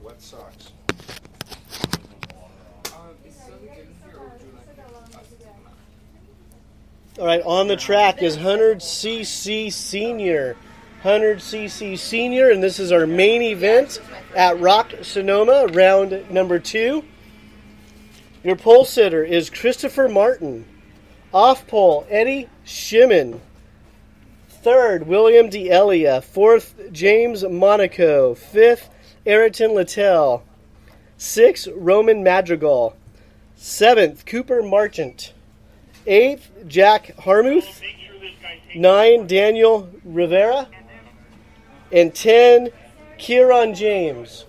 wet socks. All right, on the track is 100cc Senior. 100cc Senior, and this is our main event at Rock Sonoma, round number 2. Your pole sitter is Christopher Martin. Off pole, Eddie Shimon. Third, William D'Elia. Fourth, James Monaco. Fifth, Ayrton Littell. Sixth, Roman Madrigal. Seventh, Cooper Marchant. Eighth, Jack Harmuth. 9, Daniel Rivera. And 10, Kieran James.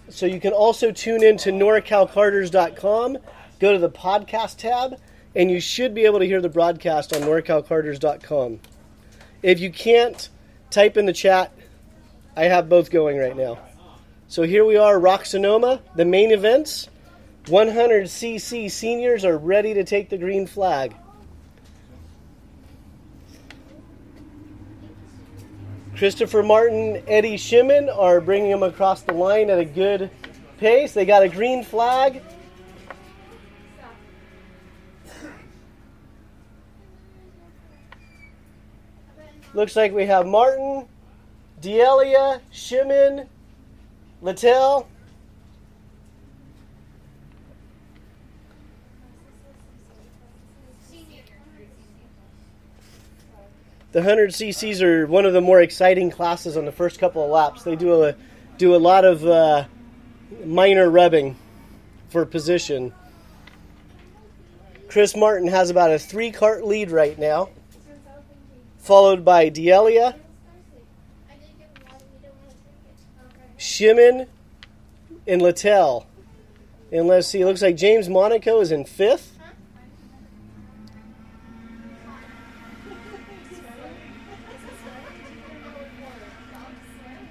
So you can also tune in to NorCalCarters.com. Go to the podcast tab, and you should be able to hear the broadcast on NorCalCarters.com. If you can't, type in the chat. I have both going right now. So here we are, Rock Sonoma, the main events. 100cc Seniors are ready to take the green flag. Christopher Martin, Eddie Shimon are bringing them across the line at a good pace. They got a green flag. Looks like we have Martin, D'Elia, Shimon, Littell. The 100cc's are one of the more exciting classes on the first couple of laps. They do a lot of minor rubbing for position. Chris Martin has about a 3-cart lead right now, followed by D'Elia, Shimon, and Littell. And let's see, it looks like James Monaco is in 5th.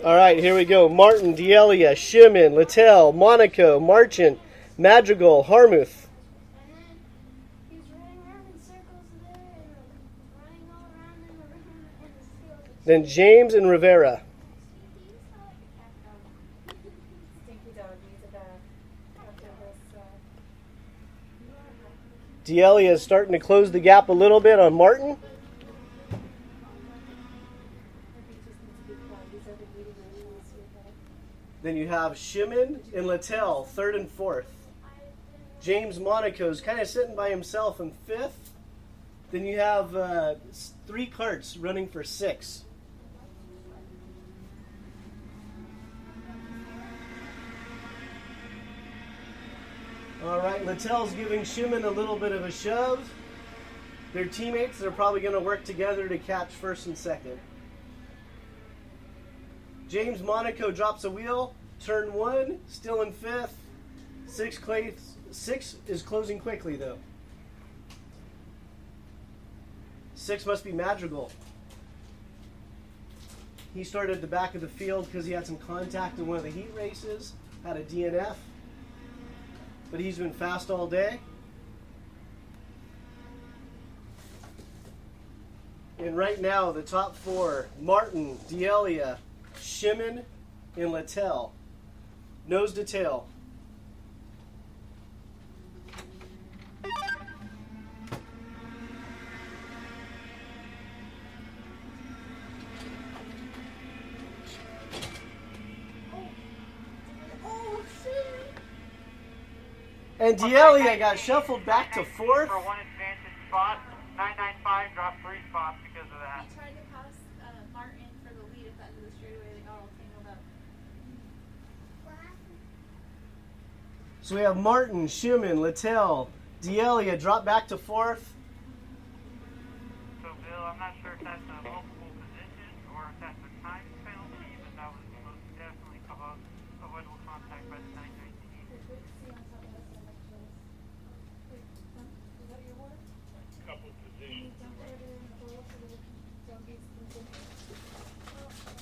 All right, here we go. Martin, D'Elia, Shimon, Littell, Monaco, Marchant, Madrigal, Harmuth. Then James and Rivera. D'Elia is starting to close the gap a little bit on Martin. Then you have Shimon and Littell, 3rd and 4th. James Monaco's kind of sitting by himself in 5th. Then you have 3 carts running for 6. All right, Littell's giving Shimon a little bit of a shove. Their teammates are probably going to work together to catch 1st and 2nd. James Monaco drops a wheel. Turn 1, still in 5th. 6 is closing quickly, though. 6 must be Madrigal. He started at the back of the field because he had some contact in one of the heat races. Had a DNF. But he's been fast all day. And right now, the top 4, Martin, D'Elia, Shimon, and Littell. Nose to tail. And D'Elia got shuffled back to 4th. For one advantage spot, 995 dropped 3 spots because of that. He tried to pass Martin for the lead at the end of the straightaway. They got all tangled up. So we have Martin, Shimon, Littell, D'Elia drop back to 4th. So, Bill, I'm not sure if that's a multiple position or if that's a time penalty, but that was most definitely avoidable contact by the 919. Couple positions.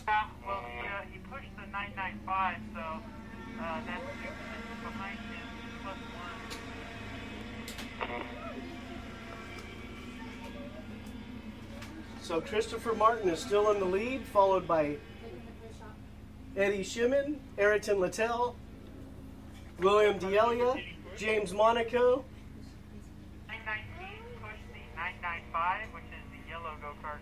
Yeah, well, he pushed the 995, so that's 2 positions behind him, plus 1. So Christopher Martin is still in the lead, followed by Eddie Schimann, Ayrton Littell, William D'Elia, James Monaco, 919 push the 995, which is the yellow go-kart.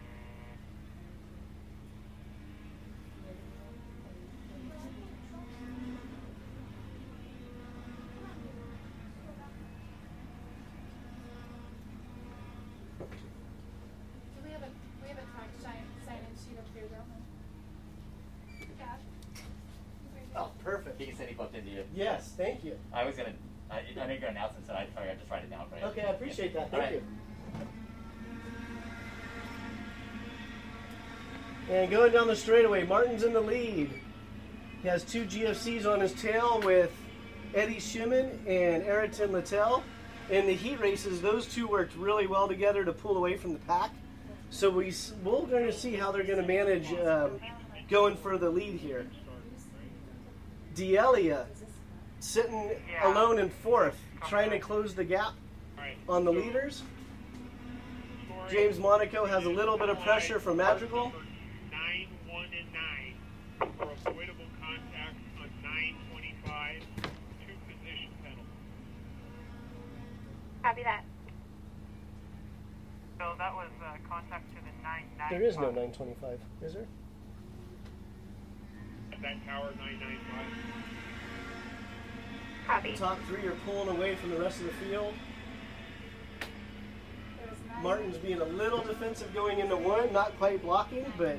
Do we have a track sign-in sheet up here, though? Yeah. Oh, perfect. He said he bumped into you. Yes, thank you. I was gonna. I know you're gonna announce it, so I figured I'd just write it down for you. Okay, I appreciate that. All Thank right. you. And going down the straightaway, Martin's in the lead. He has 2 GFCs on his tail with Eddie Schimann and Ayrton Littell. In the heat races, those two worked really well together to pull away from the pack. So we're going to see how they're going to manage going for the lead here. D'Elia sitting alone in 4th, trying to close the gap on the leaders. James Monaco has a little bit of pressure from Madrigal. 9, 1, and 9 for avoidable contact on 925. 2 position penalty. Copy that. So that was contact to the 995. There is no 925, is there? At that tower, 995. Copy. Top 3 are pulling away from the rest of the field. Martin's being a little defensive going into 1, not quite blocking, but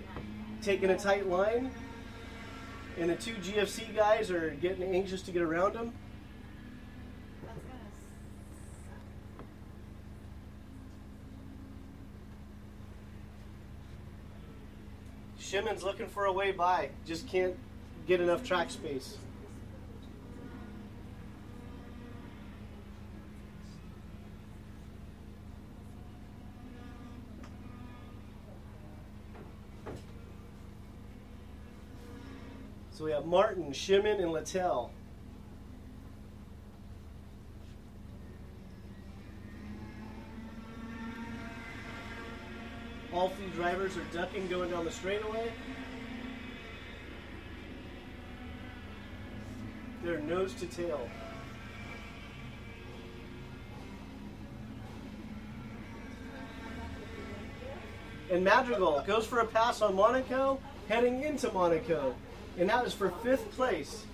taking a tight line. And the 2 GFC guys are getting anxious to get around him. That's gonna Schimann's looking for a way by, just can't get enough track space. So we have Martin, Schimann, and Littell. All 3 drivers are ducking going down the straightaway. They're nose to tail. And Madrigal goes for a pass on Monaco, heading into Monaco. And that is for 5th place.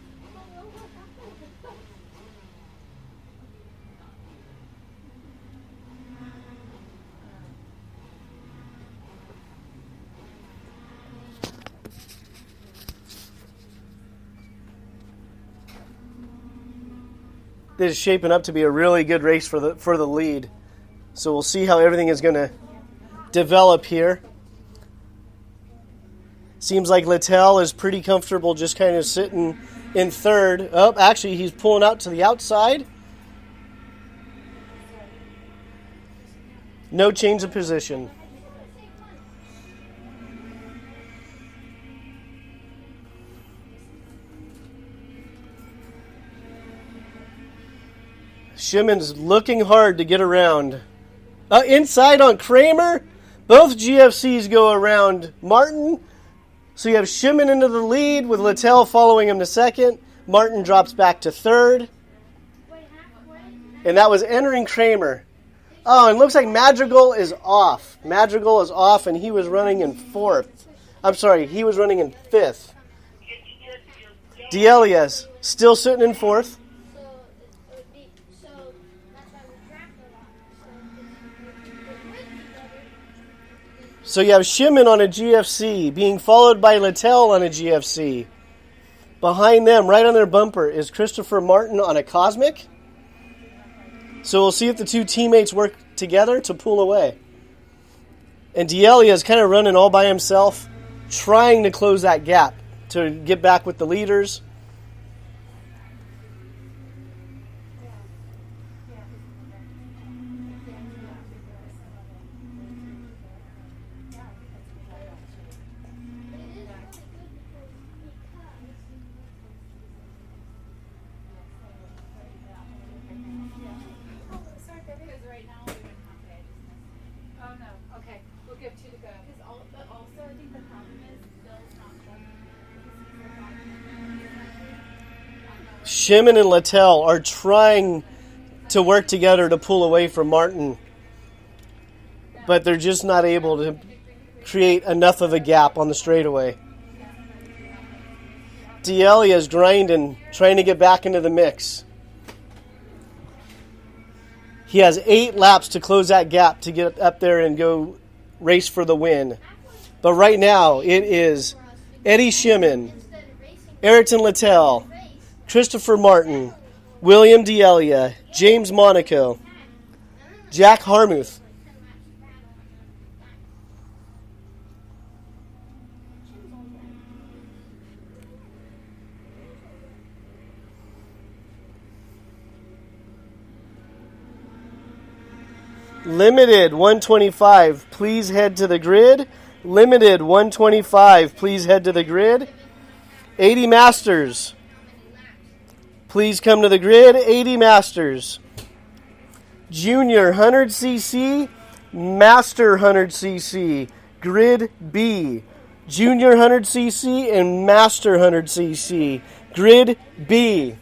This is shaping up to be a really good race for the lead. So we'll see how everything is going to develop here. Seems like Littell is pretty comfortable just kind of sitting in 3rd. Oh, actually, he's pulling out to the outside. No change of position. Schimann's looking hard to get around. Inside on Kramer. Both GFCs go around Martin. So you have Schimann into the lead with Littell following him to 2nd. Martin drops back to 3rd. And that was entering Kramer. Oh, and it looks like Madrigal is off. Madrigal is off, and he was running in 4th. I'm sorry, he was running in 5th. D'Elia's still sitting in 4th. So you have Schimann on a GFC, being followed by Littell on a GFC. Behind them, right on their bumper, is Christopher Martin on a Cosmic. So we'll see if the 2 teammates work together to pull away. And D'Elia is kind of running all by himself, trying to close that gap to get back with the leaders. Because right now we wouldn't have to. Oh no. Okay, we'll give 2 to go. Because also I think the problem is Bill's not going because he's the 5. Shimon and Littell are trying to work together to pull away from Martin, but they're just not able to create enough of a gap on the straightaway. D'Elia is grinding, trying to get back into the mix. He has 8 laps to close that gap to get up there and go race for the win. But right now, it is Eddie Shimon, Ayrton Littell, Christopher Martin, William D'Elia, James Monaco, Jack Harmuth. Limited 125, please head to the grid. Limited 125, please head to the grid. 80 Masters, please come to the grid. 80 Masters. Junior 100cc, Master 100cc, Grid B. Junior 100cc and Master 100cc, Grid B.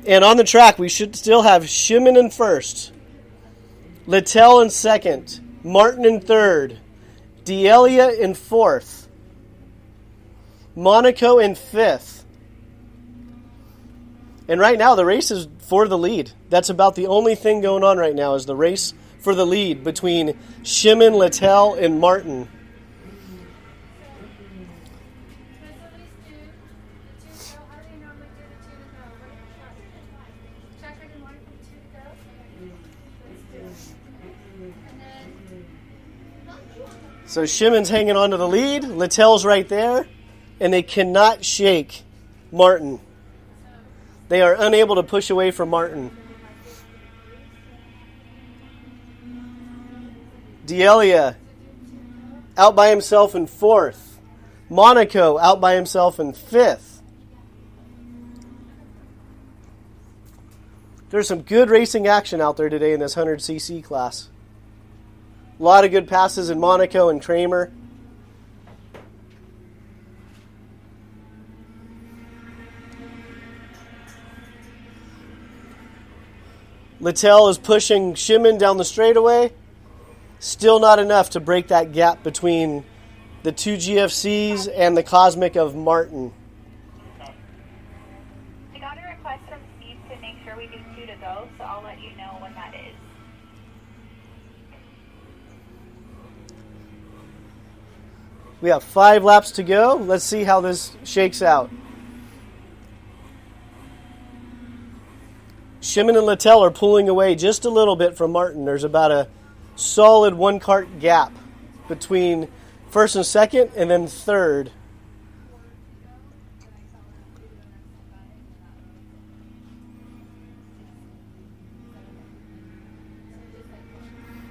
And on the track, we should still have Shimon in first, Littell in second, Martin in third, D'Elia in fourth, Monaco in fifth. And right now, the race is for the lead. That's about the only thing going on right now is the race for the lead between Shimon, Littell, and Martin. So Shimon's hanging on to the lead. Littell's right there. And they cannot shake Martin. They are unable to push away from Martin. D'Elia out by himself in fourth. Monaco out by himself in fifth. There's some good racing action out there today in this 100cc class. A lot of good passes in Monaco and Kramer. Littell is pushing Shimon down the straightaway. Still not enough to break that gap between the two GFCs and the Cosmic of Martin. I got a request from Steve to make sure we do 2 to go, so I'll let you know when that is. We have 5 laps to go. Let's see how this shakes out. Shimon and Littell are pulling away just a little bit from Martin. There's about a solid 1-cart gap between first and second and then third.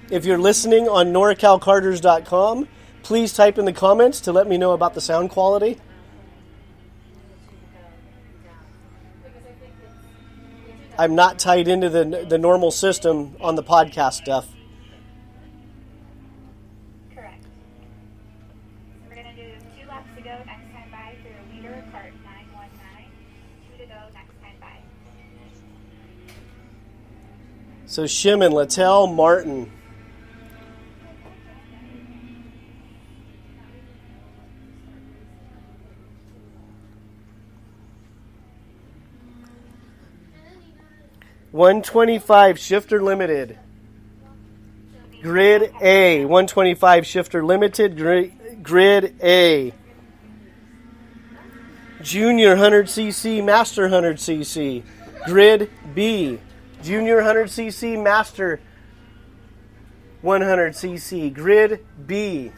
If you're listening on NorCalCarters.com, please type in the comments to let me know about the sound quality. I'm not tied into the normal system on the podcast stuff. Correct. We're going to do 2 laps to go next time by through a leader of cart 919. 2 to go next time by. So Shimon, Littell, Martin. $125 shifter limited. Grid A. 125 shifter limited. Grid A. Junior 100cc, Master 100cc. Grid B. Junior 100cc, Master 100cc. Grid B.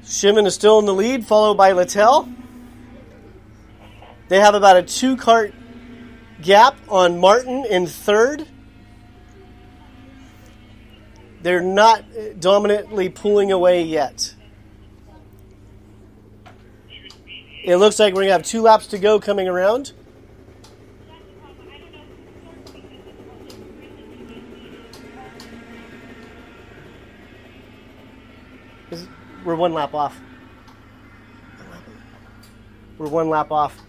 Shimon is still in the lead, followed by Littell. They have about a 2-cart gap on Martin in third. They're not dominantly pulling away yet. It looks like we're going to have 2 laps to go coming around. We're 1 lap off. We're 1 lap off.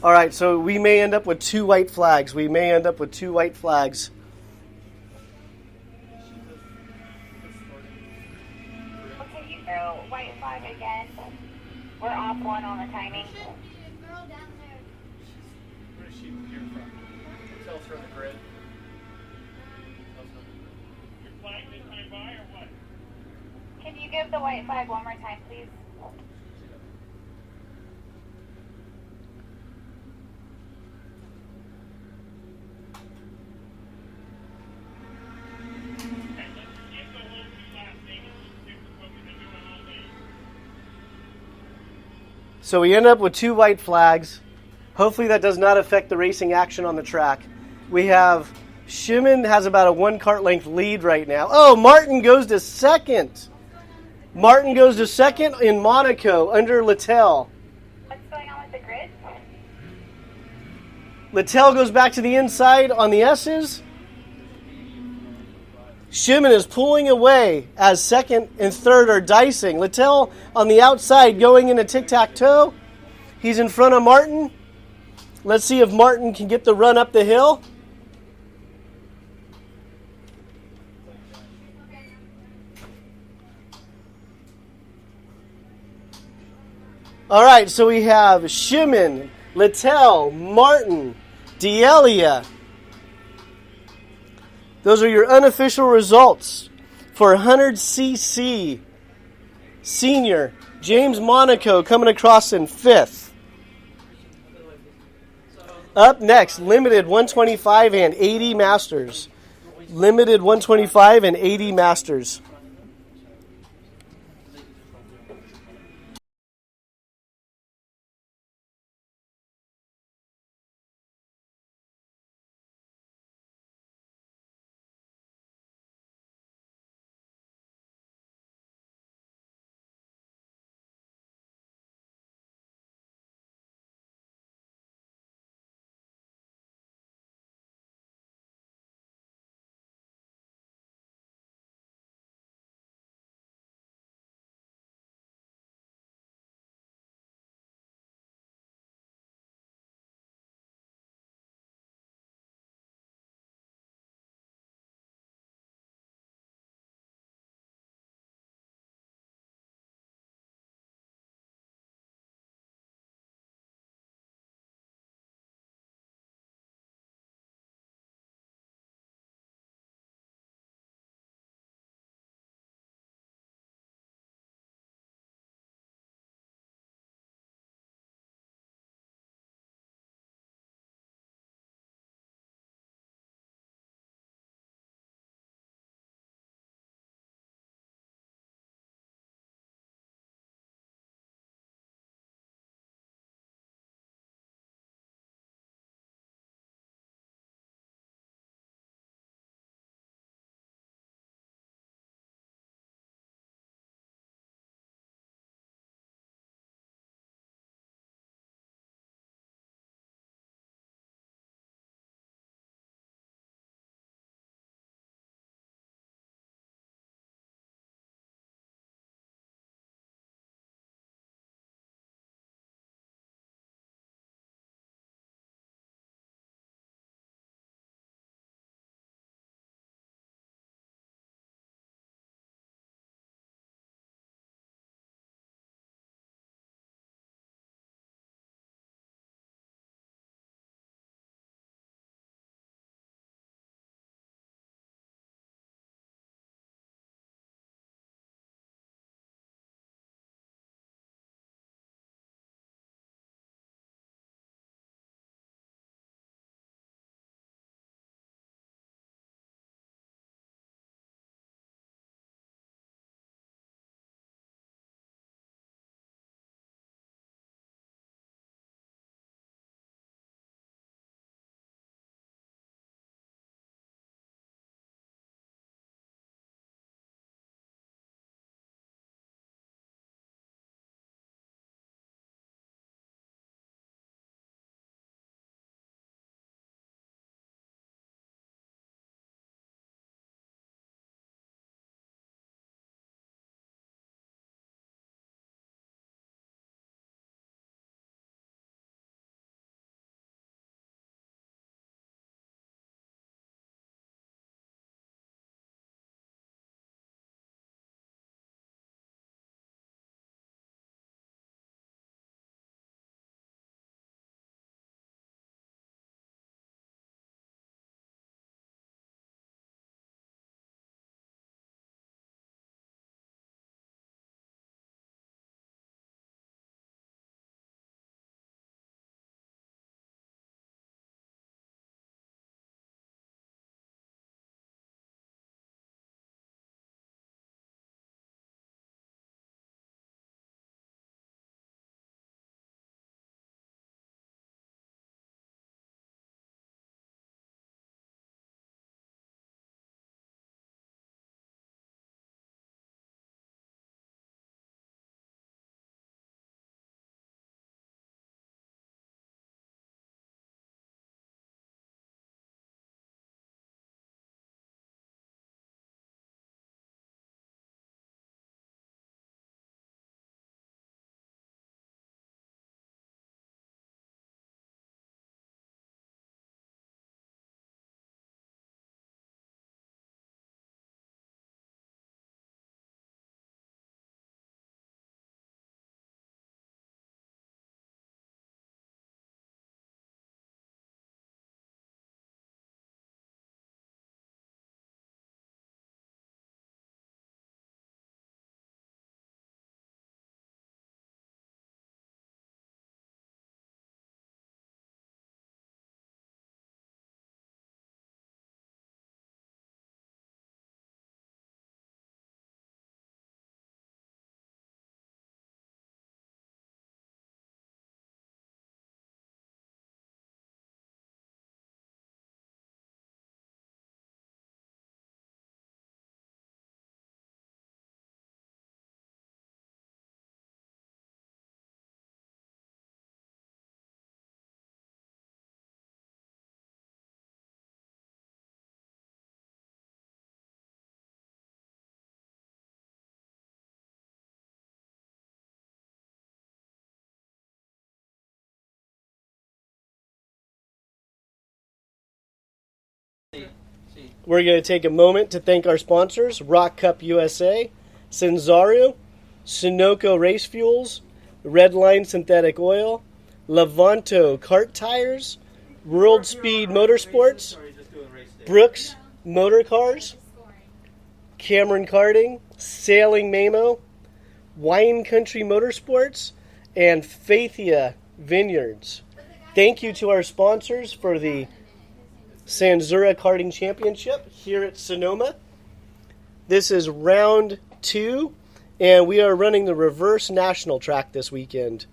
All right, so we may end up with 2 white flags. We may end up with 2 white flags. Okay, you throw white flag again. We're off 1 on the timing. Where is she here from? Tell us her on the grid. Your flag this time by or what? Can you give the white flag one more time, please? Okay, let's skip the whole 2 lap thing and just stick with what we've been doing all day. So we end up with 2 white flags. Hopefully that does not affect the racing action on the track. We have Shimon has about a 1 kart length lead right now. Oh, Martin goes to second. Martin goes to second in Monaco under Littell. What's going on with the grid? Littell goes back to the inside on the S's. Shimon is pulling away as second and third are dicing. Littell on the outside going into tic-tac-toe. He's in front of Martin. Let's see if Martin can get the run up the hill. All right, so we have Shimon, Littell, Martin, D'Elia. Those are your unofficial results for 100cc senior. James Monaco coming across in 5th. Up next, limited 125 and 80 Masters. Limited 125 and 80 Masters. We're going to take a moment to thank our sponsors, Rock Cup USA, Cinzaru, Sunoco Race Fuels, Redline Synthetic Oil, Levanto Kart Tires, World Speed Motorsports, Brooks Motor Cars, Cameron Karting, Sailing Mamo, Wine Country Motorsports, and Faithia Vineyards. Thank you to our sponsors for the Sanzura Karting Championship here at Sonoma. This is round 2, and we are running the reverse national track this weekend.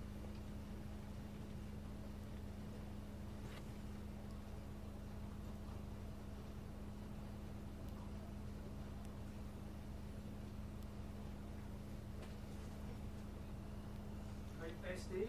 Hey, Steve.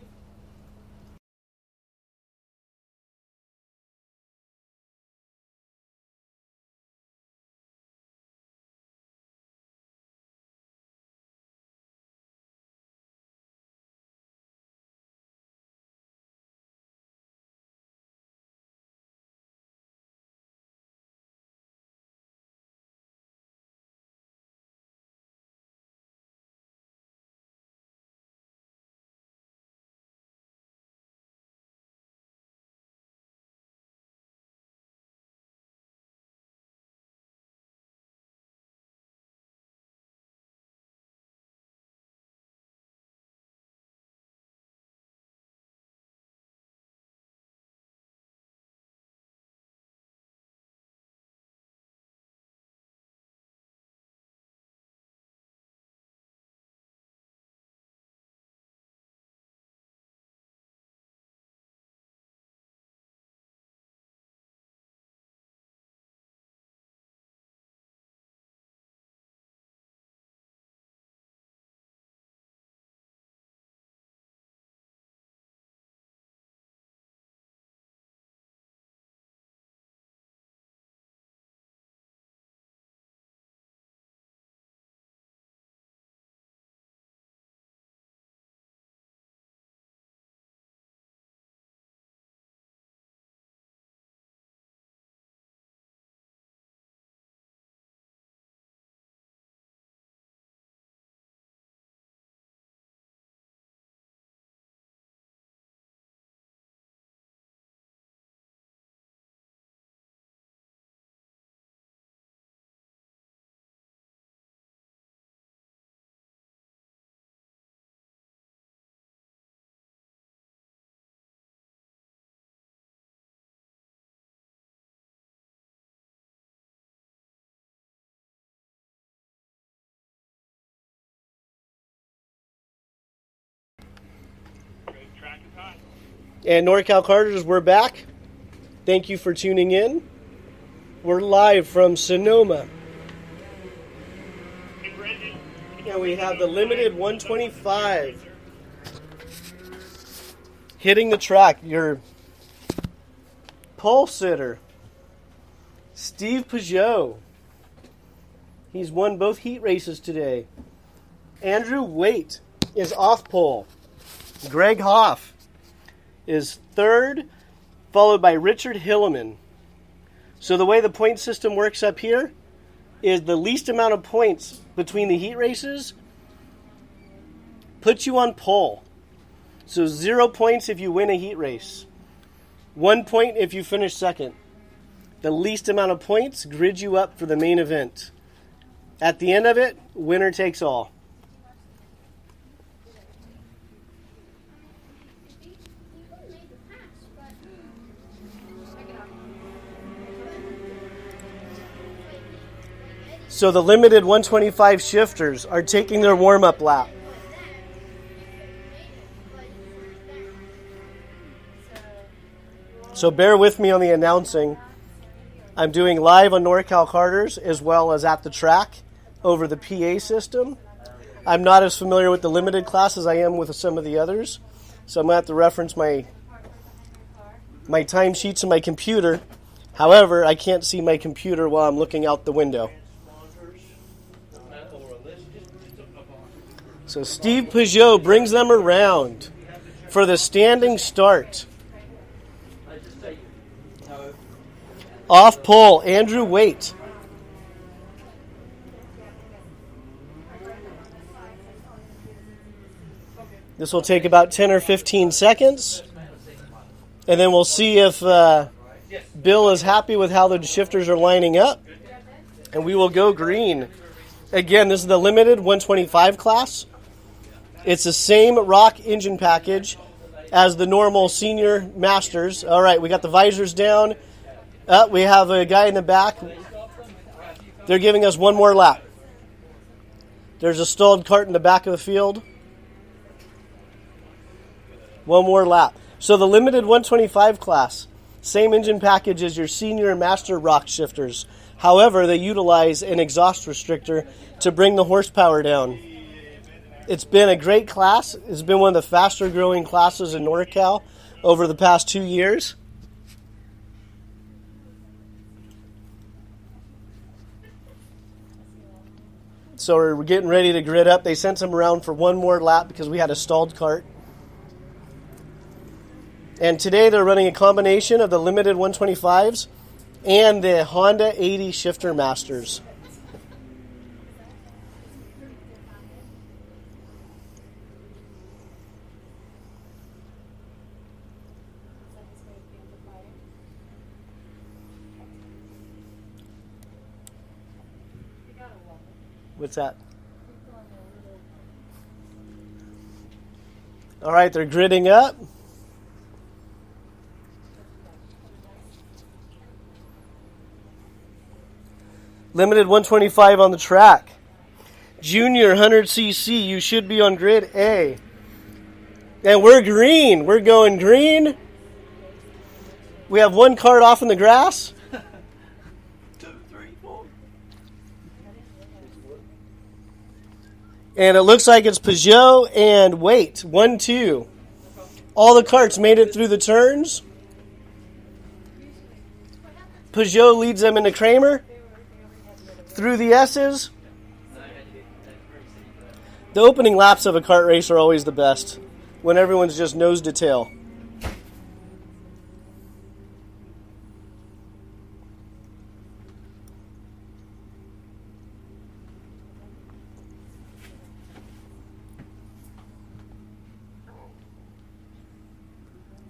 Track is hot. And NorCal Carters, we're back. Thank you for tuning in. We're live from Sonoma. Hey, Brendan. And we have the limited 125 hitting the track. Your pole sitter, Steve Peugeot. He's won both heat races today. Andrew Waite is off pole. Greg Hoff is third, followed by Richard Hilleman. So the way the point system works up here is the least amount of points between the heat races puts you on pole. So 0 points if you win a heat race. 1 point if you finish second. The least amount of points grids you up for the main event. At the end of it, winner takes all. So the limited 125 shifters are taking their warm-up lap. So bear with me on the announcing. I'm doing live on NorCal Carters as well as at the track over the PA system. I'm not as familiar with the limited class as I am with some of the others, so I'm going to have to reference my timesheets and my computer. However, I can't see my computer while I'm looking out the window. So Steve Peugeot brings them around for the standing start. Off pole, Andrew Waite. This will take about 10 or 15 seconds. And then we'll see if Bill is happy with how the shifters are lining up. And we will go green. Again, this is the limited 125 class. It's the same rock engine package as the normal senior masters. All right, we got the visors down. We have a guy in the back. They're giving us one more lap. There's a stalled cart in the back of the field. One more lap. So the limited 125 class, same engine package as your senior and master rock shifters. However, they utilize an exhaust restrictor to bring the horsepower down. It's been a great class. It's been one of the faster growing classes in NorCal over the past 2 years. So we're getting ready to grid up. They sent them around for one more lap because we had a stalled cart. And today they're running a combination of the limited 125s and the Honda 80 Shifter Masters. What's that? All right, they're gridding up. Limited 125 on the track. Junior 100cc, you should be on grid A. And we're green. We're going green. We have one cart off in the grass. 2, 3, 4. And it looks like it's Peugeot and Waite. 1, 2. All the carts made it through the turns. Peugeot leads them into Kramer. Through the S's. The opening laps of a kart race are always the best, when everyone's just nose to tail.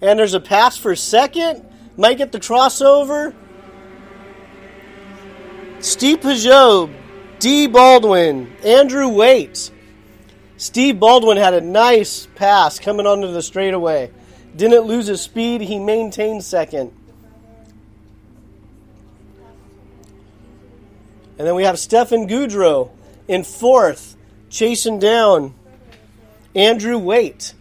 And there's a pass for second. Might get the crossover. Steve Peugeot, D. Baldwin, Andrew Waite. Steve Baldwin had a nice pass coming onto the straightaway. Didn't lose his speed. He maintained second. And then we have Stefan Goudreau in fourth, chasing down Andrew Waite.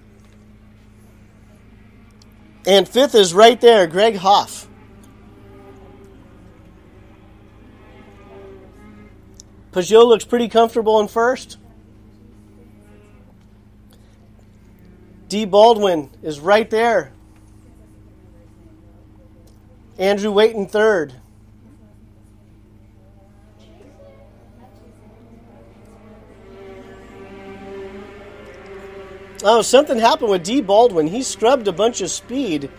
And fifth is right there, Greg Hoff. Peugeot looks pretty comfortable in first. D. Baldwin is right there. Andrew Waite in third. Oh, something happened with D. Baldwin. He scrubbed a bunch of speed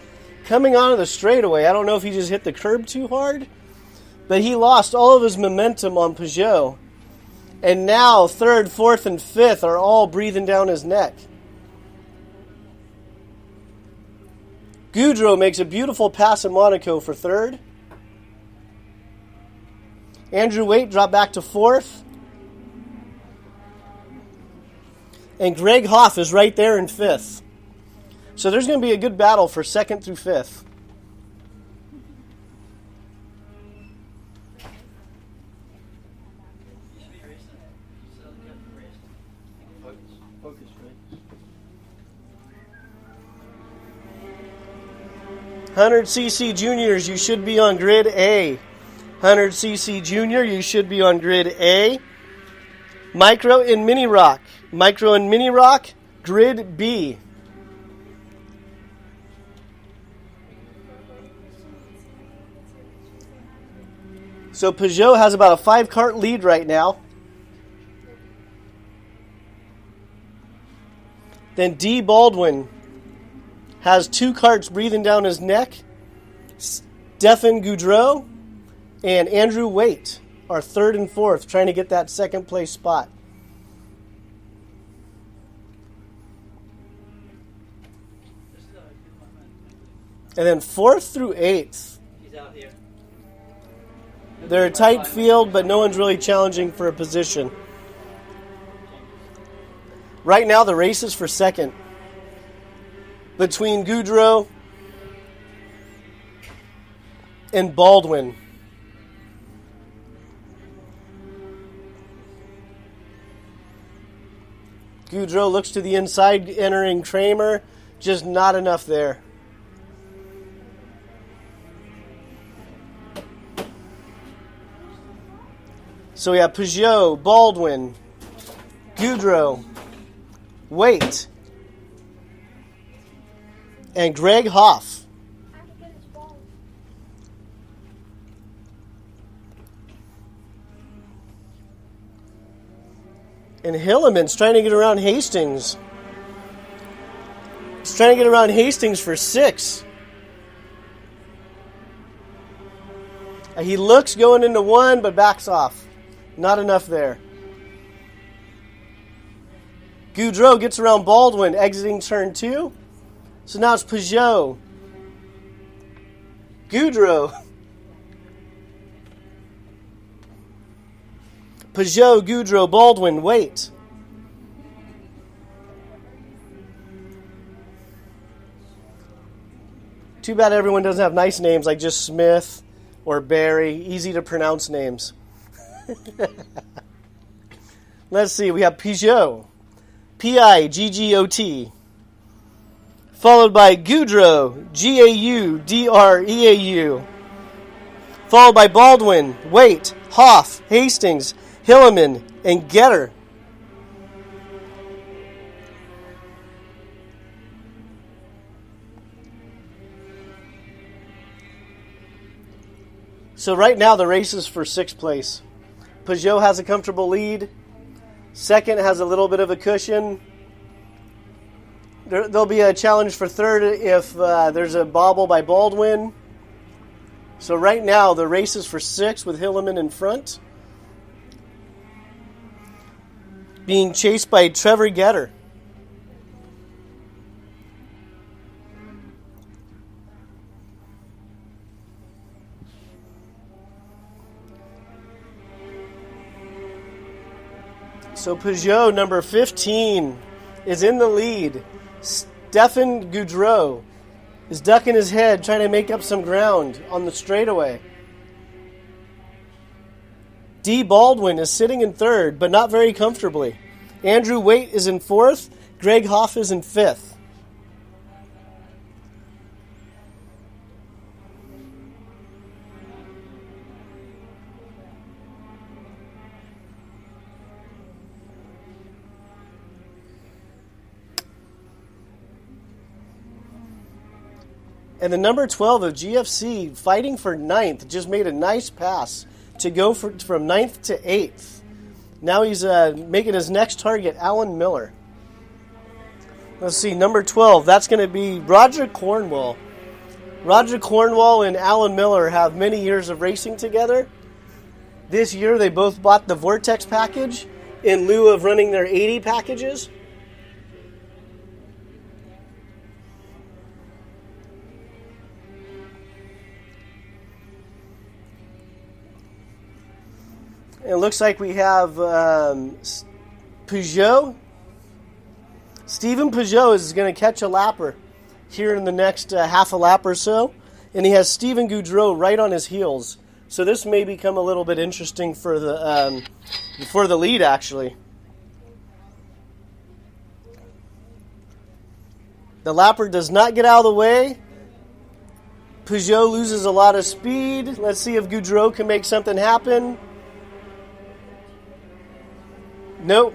coming onto the straightaway. I don't know if he just hit the curb too hard, but he lost all of his momentum on Peugeot. And now third, fourth, and fifth are all breathing down his neck. Goudreau makes a beautiful pass in Monaco for third. Andrew Waite dropped back to fourth. And Greg Hoff is right there in fifth. So there's going to be a good battle for second through fifth. Focus, right? 100cc juniors, you should be on grid A. 100cc junior, you should be on grid A. Micro and mini rock. Micro and mini rock, grid B. So Peugeot has about a 5-cart lead right now. Then D. Baldwin has 2 carts breathing down his neck. Stefan Goudreau and Andrew Waite are third and fourth, trying to get that second place spot. And then fourth through eighth. He's out here. They're a tight field, but no one's really challenging for a position. Right now, the race is for second between Goudreau and Baldwin. Goudreau looks to the inside, entering Kramer. Just not enough there. So we have Peugeot, Baldwin, Goudreau, Waite, and Greg Hoff. And Hilleman's trying to get around Hastings. He's trying to get around Hastings for 6. He looks going into 1, but backs off. Not enough there. Goudreau gets around Baldwin, exiting turn 2. So now it's Peugeot, Goudreau, Peugeot, Goudreau, Baldwin, Waite. Too bad everyone doesn't have nice names like just Smith or Barry. Easy to pronounce names. Let's see. We have Peugeot, Piggot, followed by Goudreau, Gaudreau, followed by Baldwin, Waite, Hoff, Hastings, Hilleman, and Getter. So right now the race is for 6th place. Peugeot has a comfortable lead. Second has a little bit of a cushion. There'll be a challenge for third if there's a bobble by Baldwin. So right now the race is for 6 with Hilleman in front, being chased by Trevor Getter. So Peugeot, number 15, is in the lead. Stefan Goudreau is ducking his head, trying to make up some ground on the straightaway. D. Baldwin is sitting in third, but not very comfortably. Andrew Waite is in fourth. Greg Hoff is in fifth. And the number 12 of GFC, fighting for 9th, just made a nice pass to go from 9th to 8th. Now he's making his next target, Alan Miller. Let's see, number 12, that's going to be Roger Cornwall. Roger Cornwall and Alan Miller have many years of racing together. This year they both bought the Vortex package in lieu of running their 80 packages. It looks like we have Peugeot. Stephen Peugeot is going to catch a lapper here in the next half a lap or so. And he has Stephen Goudreau right on his heels. So this may become a little bit interesting for the lead, actually. The lapper does not get out of the way. Peugeot loses a lot of speed. Let's see if Goudreau can make something happen. Nope,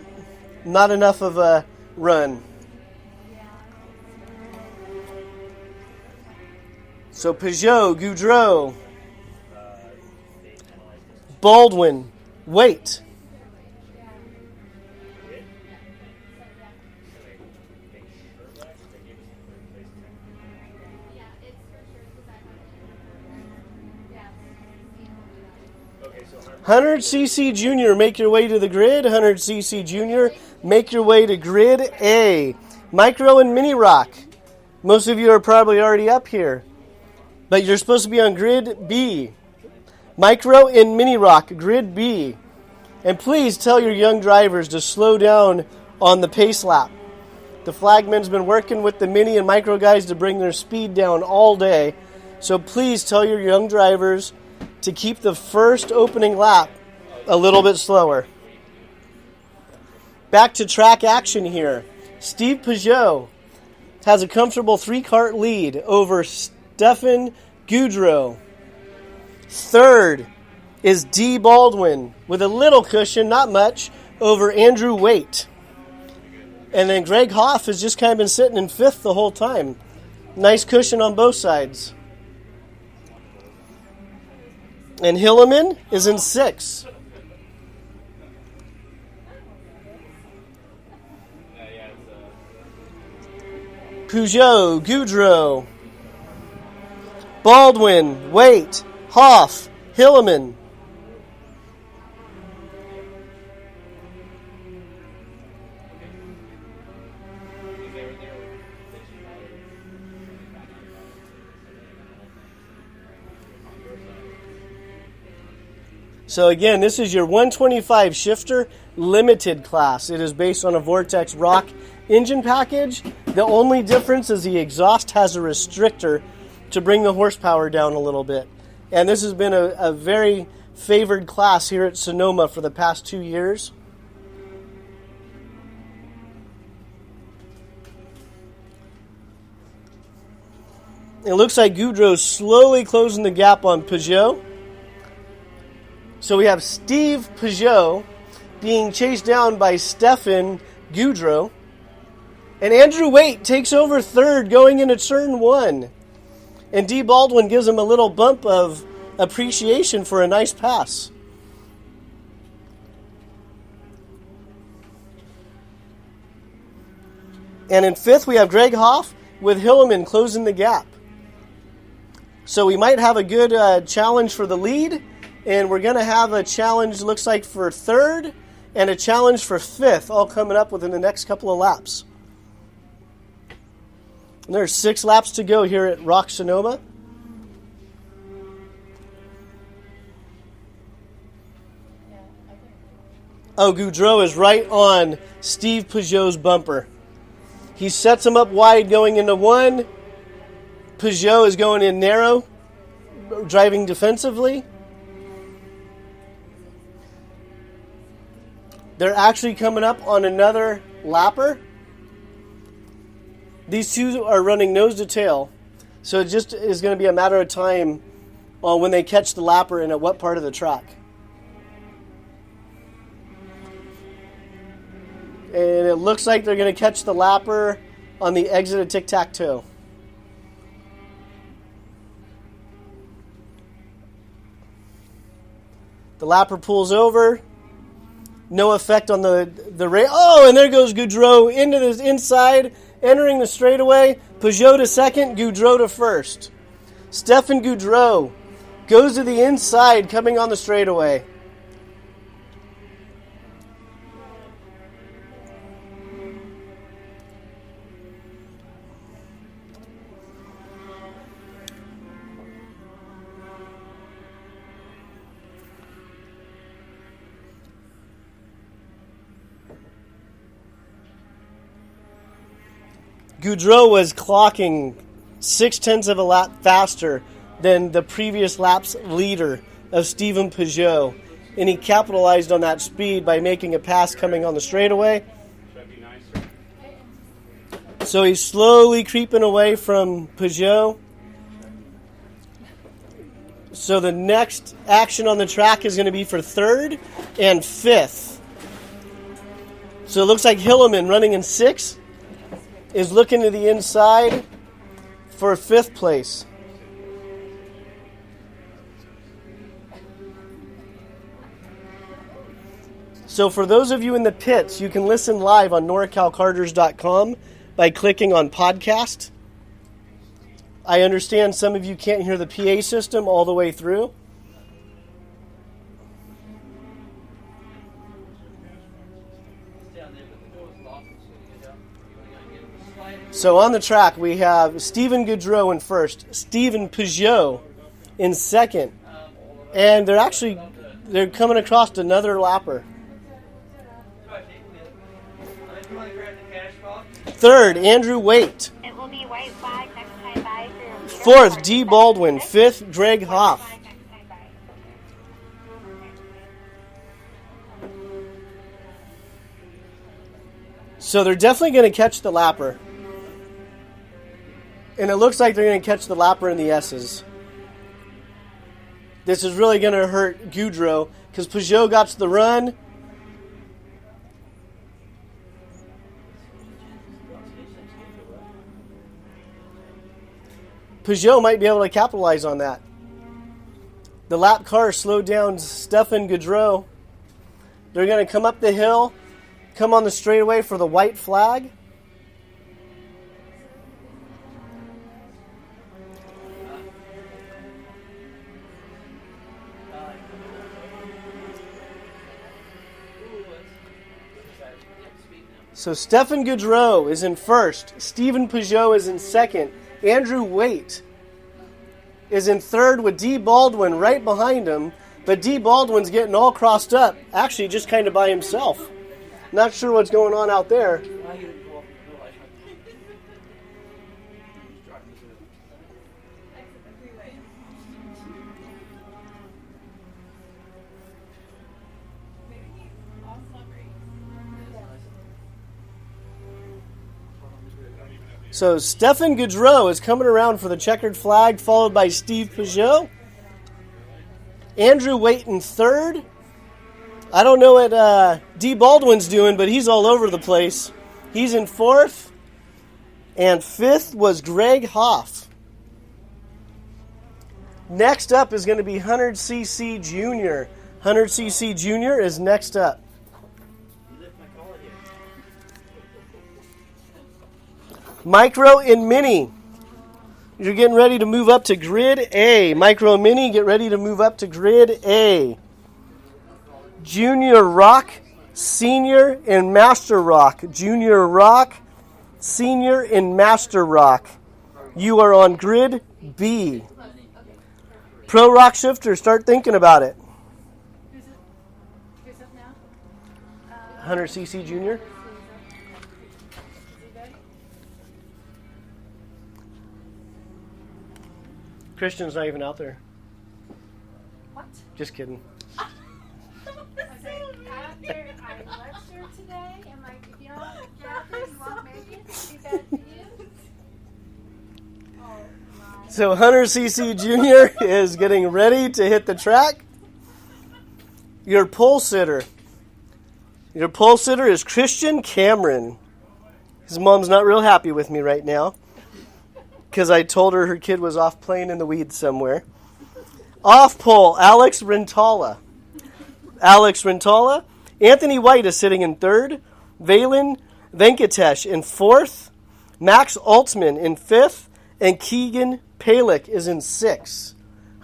not enough of a run. So Peugeot, Goudreau, Baldwin, Waite. 100cc Junior, make your way to the grid. 100cc Junior, make your way to grid A. Micro and Mini Rock. Most of you are probably already up here, but you're supposed to be on grid B. Micro and Mini Rock, grid B. And please tell your young drivers to slow down on the pace lap. The flagman's been working with the mini and micro guys to bring their speed down all day. So please tell your young drivers to keep the first opening lap a little bit slower. Back to track action here. Steve Peugeot has a comfortable 3-kart lead over Stefan Goudreau. Third is D. Baldwin with a little cushion, not much, over Andrew Waite. And then Greg Hoff has just kind of been sitting in 5th the whole time. Nice cushion on both sides. And Hilleman is in 6th. Peugeot, Goudreau, Baldwin, Waite, Hoff, Hilleman. So again, this is your 125 shifter limited class. It is based on a Vortex Rock engine package. The only difference is the exhaust has a restrictor to bring the horsepower down a little bit. And this has been a very favored class here at Sonoma for the past 2 years. It looks like Goudreau's slowly closing the gap on Peugeot. So we have Steve Peugeot being chased down by Stefan Goudreau. And Andrew Waite takes over 3rd going into turn 1. And D. Baldwin gives him a little bump of appreciation for a nice pass. And in 5th we have Greg Hoff with Hilleman closing the gap. So we might have a good challenge for the lead. And we're going to have a challenge, looks like, for 3rd and a challenge for 5th, all coming up within the next couple of laps. And there's 6 laps to go here at Rock Sonoma. Oh, Goudreau is right on Steve Peugeot's bumper. He sets him up wide going into 1. Peugeot is going in narrow, driving defensively. They're actually coming up on another lapper. These two are running nose to tail. So it just is going to be a matter of time on when they catch the lapper and at what part of the track. And it looks like they're going to catch the lapper on the exit of tic-tac-toe. The lapper pulls over. No effect on the race. Oh, and there goes Goudreau into the inside, entering the straightaway. Peugeot to 2nd, Goudreau to 1st. Stefan Goudreau goes to the inside, coming on the straightaway. Goudreau was clocking 0.6 of a lap faster than the previous lap's leader of Steven Peugeot, and he capitalized on that speed by making a pass coming on the straightaway. So he's slowly creeping away from Peugeot. So the next action on the track is going to be for 3rd and 5th. So it looks like Hilleman, running in 6th, is looking to the inside for 5th place. So for those of you in the pits, you can listen live on noracalcarters.com by clicking on podcast. I understand some of you can't hear the PA system all the way through. So on the track, we have Stephen Goudreau in first, Stephen Peugeot in second, and they're coming across another lapper. Third, Andrew Waite. It will be white flag next time by through leader Fourth, cart D. Baldwin. Fifth, Greg Hoff. flag next time by. So they're definitely going to catch the lapper. And it looks like they're going to catch the lapper in the S's. This is really going to hurt Goudreau because Peugeot got to the run. Peugeot might be able to capitalize on that. The lap car slowed down Stefan Goudreau. They're going to come up the hill, come on the straightaway for the white flag. So Stefan Goudreau is in first. Stephen Peugeot is in second. Andrew Waite is in third with D. Baldwin right behind him. But D. Baldwin's getting all crossed up, actually just kind of by himself. Not sure what's going on out there. So Stefan Goudreau is coming around for the checkered flag, followed by Steve Peugeot. Andrew Waite in third. I don't know what D. Baldwin's doing, but he's all over the place. He's in fourth. And fifth was Greg Hoff. Next up is going to be Hunter CC Jr. Hunter CC Jr. is next up. Micro and Mini. You're getting ready to move up to Grid A. Micro and Mini, get ready to move up to Grid A. Junior Rock, Senior, and Master Rock. Junior Rock, Senior, and Master Rock. You are on Grid B. Pro Rock Shifter, start thinking about it. Who's up now? Hunter CC Jr. Christian's not even out there. What? Just kidding. I lectured today, and like, if you don't get there, you won't make it. Too bad for you. Oh my. So Hunter CC Jr. is getting ready to hit the track. Your pole sitter. Your pole sitter is Christian Cameron. His mom's not real happy with me right now because I told her kid was off playing in the weeds somewhere. Off pole, Alex Rentala. Alex Rentala. Anthony White is sitting in third. Valen Venkatesh in fourth. Max Altman in fifth. And Keegan Palick is in sixth.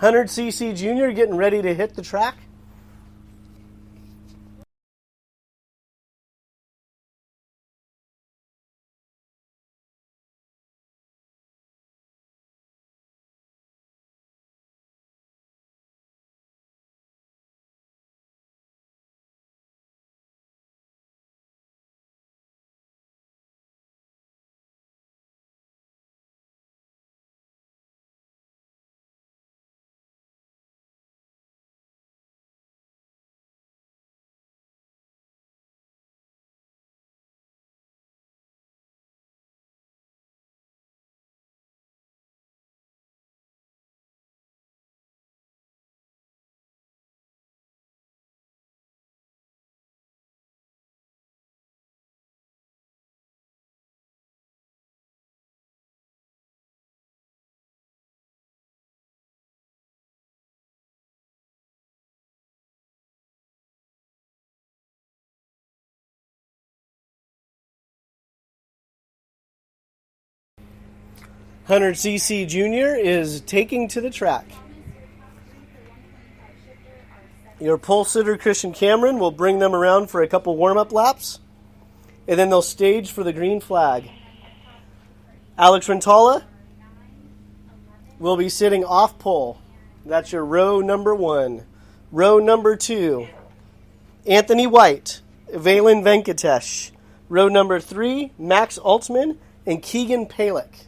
100cc Jr. getting ready to hit the track. Hunter CC Jr. is taking to the track. Your pole sitter, Christian Cameron, will bring them around for a couple warm-up laps, and then they'll stage for the green flag. Alex Rentala will be sitting off pole. That's your row number 1. Row number 2, Anthony White, Valen Venkatesh. Row number 3, Max Altman and Keegan Palick.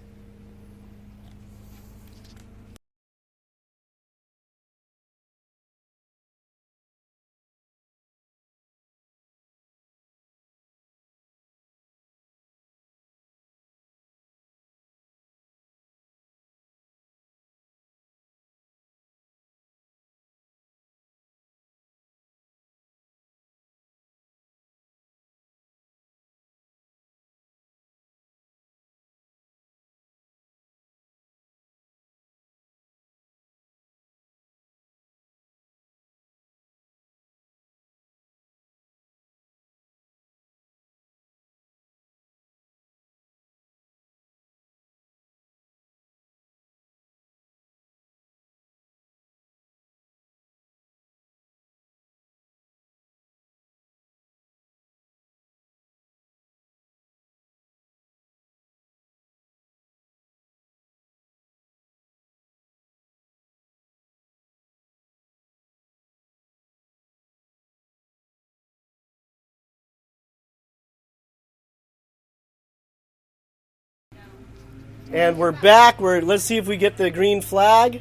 And we're back. Let's see if we get the green flag.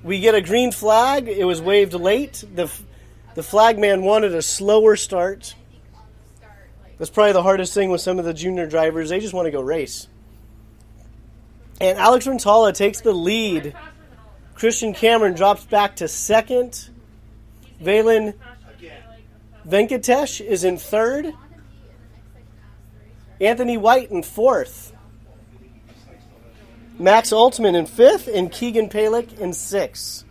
We get a green flag. It was waved late. The flag man wanted a slower start. That's probably the hardest thing with some of the junior drivers. They just want to go race. And Alex Rentala takes the lead. Christian Cameron drops back to second. Valen Venkatesh is in third. Anthony White in fourth. Max Altman in fifth, and Keegan Palick in sixth.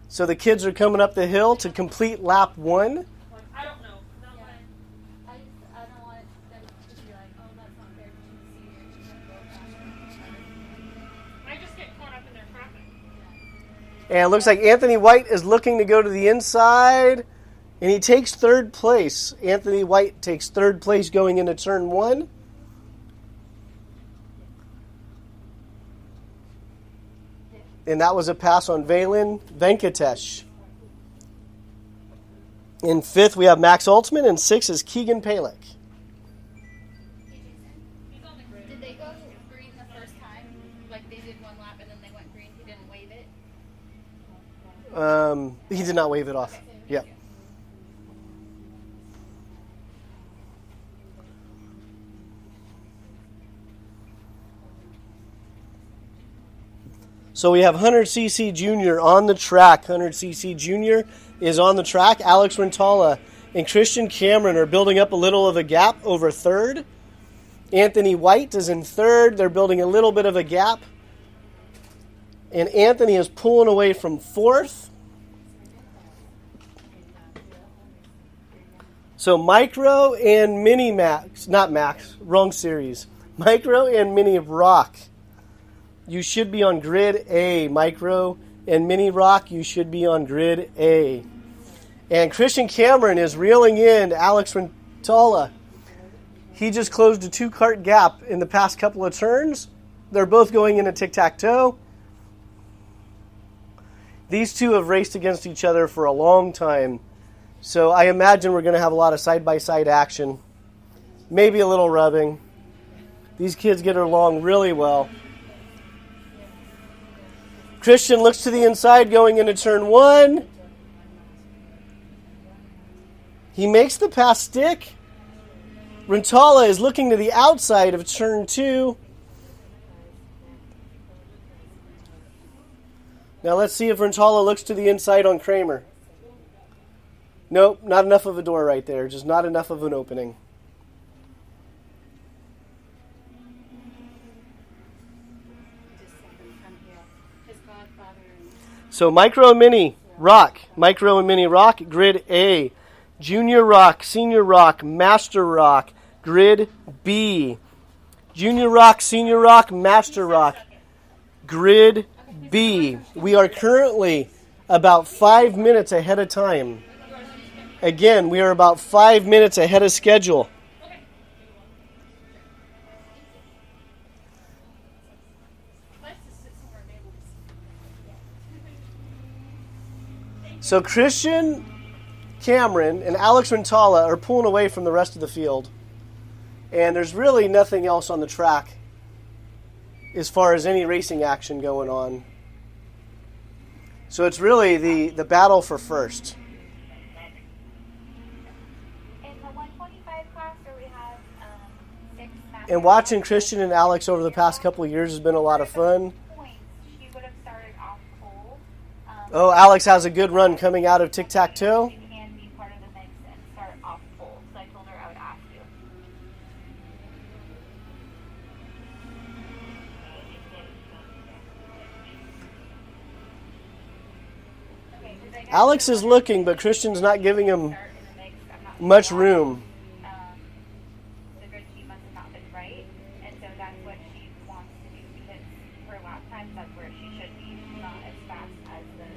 So the kids are coming up the hill to complete lap 1. I don't know. I don't want them to be like, oh, that's not fair. I just get caught up in their traffic. And it looks like Anthony White is looking to go to the inside, and he takes third place. Anthony White takes third place going into turn 1. And that was a pass on Valen Venkatesh. In fifth, we have Max Altman, and sixth is Keegan Palick. Did they go green the first time? Like they did one lap and then they went green, he didn't wave it? He did not wave it off. Yeah. So we have 100cc Junior on the track. 100cc Junior is on the track. Alex Rentala and Christian Cameron are building up a little of a gap over third. Anthony White is in third. They're building a little bit of a gap. And Anthony is pulling away from fourth. So Micro and Mini Max, not Max, wrong series. Micro and Mini Rock. You should be on grid A. Micro and Mini Rock, you should be on grid A. And Christian Cameron is reeling in Alex Rentala. He just closed a 2-cart gap in the past couple of turns. They're both going into tic-tac-toe. These two have raced against each other for a long time. So I imagine we're going to have a lot of side-by-side action. Maybe a little rubbing. These kids get along really well. Christian looks to the inside going into turn 1. He makes the pass stick. Rentala is looking to the outside of turn 2. Now let's see if Rentala looks to the inside on Kramer. Nope, not enough of a door right there. Just not enough of an opening. So Micro and Mini Rock. Micro and Mini Rock, grid A. Junior Rock, Senior Rock, Master Rock, grid B. Junior Rock, Senior Rock, Master Rock, grid B. We are currently about 5 minutes ahead of time. Again, we are about 5 minutes ahead of schedule. So Christian Cameron and Alex Rentala are pulling away from the rest of the field. And there's really nothing else on the track as far as any racing action going on. So it's really the battle for first. In the 125 class, where we have 6 masters. And watching Christian and Alex over the past couple of years has been a lot of fun. Points, she would have started off pole. Oh, Alex has a good run coming out of tic-tac-toe. You can be part of the mix and start off pole. So I told her I would ask you. Okay, 'cause I guess Alex the is one looking, but Christian's not giving him start in the mix, I'm not much sure. room. The grid sheet must have not been right, and so that's what she wants to do because her lap times, that's where she should be, not as fast as the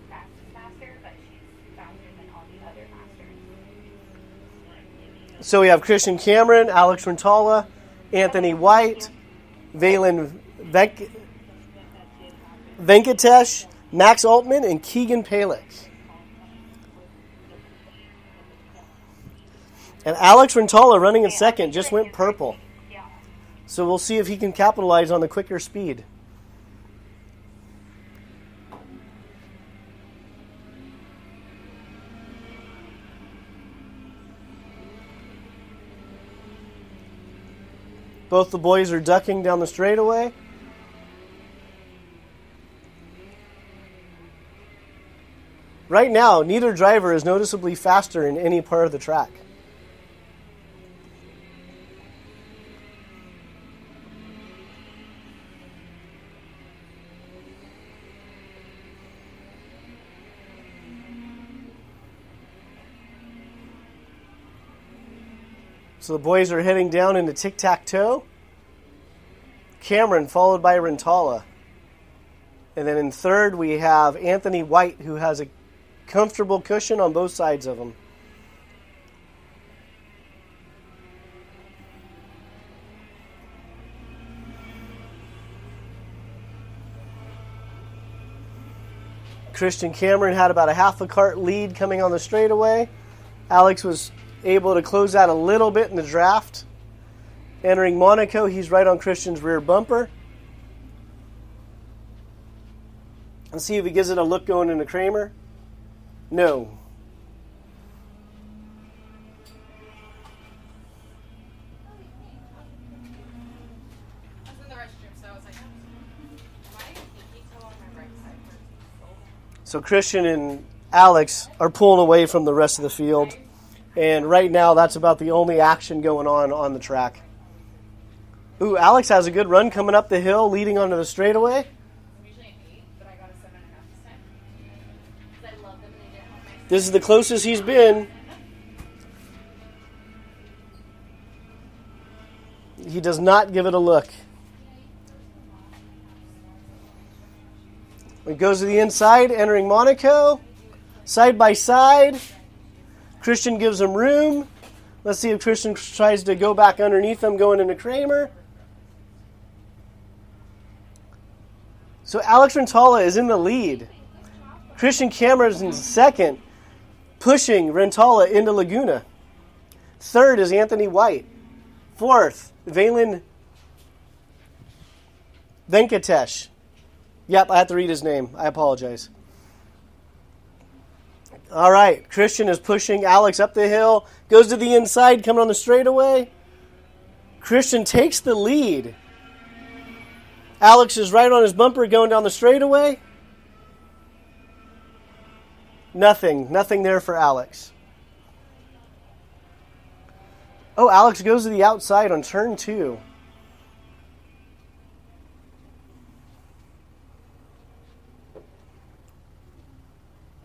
fastest master, but she's faster than all the other masters. So we have Christian Cameron, Alex Rentala, Anthony White, Valen Venkatesh, Max Altman, and Keegan Palek. And Alex Rentala running in second just went purple. Yeah. So we'll see if he can capitalize on the quicker speed. Both the boys are ducking down the straightaway. Right now, neither driver is noticeably faster in any part of the track. So the boys are heading down into tic-tac-toe. Cameron followed by Rentala. And then in third we have Anthony White, who has a comfortable cushion on both sides of him. Christian Cameron had about a half a cart lead coming on the straightaway. Alex was able to close out a little bit in the draft. Entering Monaco, he's right on Christian's rear bumper. Let's see if he gives it a look going into Kramer. No. I was in the restroom, so I was like, am I pinky toe on my right side? So Christian and Alex are pulling away from the rest of the field. And right now, that's about the only action going on the track. Ooh, Alex has a good run coming up the hill, leading onto the straightaway. I'm usually an 8, but I got a 7.5 this time. Because I love them and they didn't help my This is the closest he's been. He does not give it a look. It goes to the inside, entering Monaco. Side by side. Christian gives him room. Let's see if Christian tries to go back underneath him, going into Kramer. So Alex Rentala is in the lead. Christian Cameron is in second, pushing Rentala into Laguna. Third is Anthony White. Fourth, Valen Venkatesh. Yep, I have to read his name. I apologize. All right, Christian is pushing Alex up the hill. Goes to the inside, coming on the straightaway. Christian takes the lead. Alex is right on his bumper going down the straightaway. Nothing there for Alex. Oh, Alex goes to the outside on turn 2.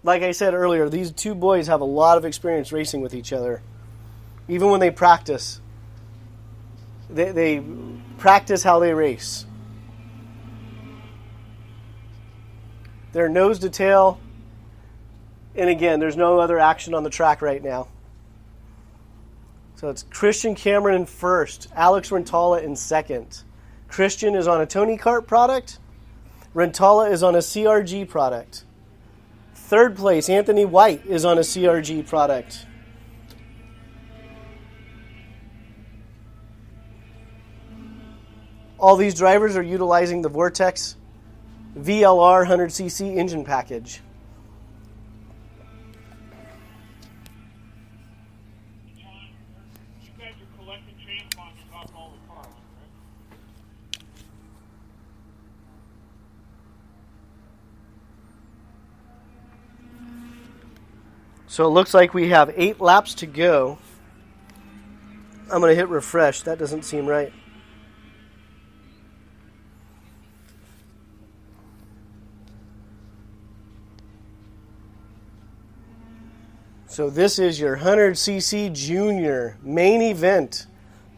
Like I said earlier, these two boys have a lot of experience racing with each other. Even when they practice, they practice how they race. They're nose to tail And again, there's no other action on the track right now. So it's Christian Cameron in first, Alex Rentala in second. Christian is on a Tony Kart product. Rentala is on a CRG product. Third place, Anthony White is on a CRG product. All these drivers are utilizing the Vortex VLR 100cc engine package. John, you guys are collecting transponders off all the cars, correct? So it looks like we have 8 laps to go. I'm going to hit refresh. That doesn't seem right. So this is your 100cc Junior main event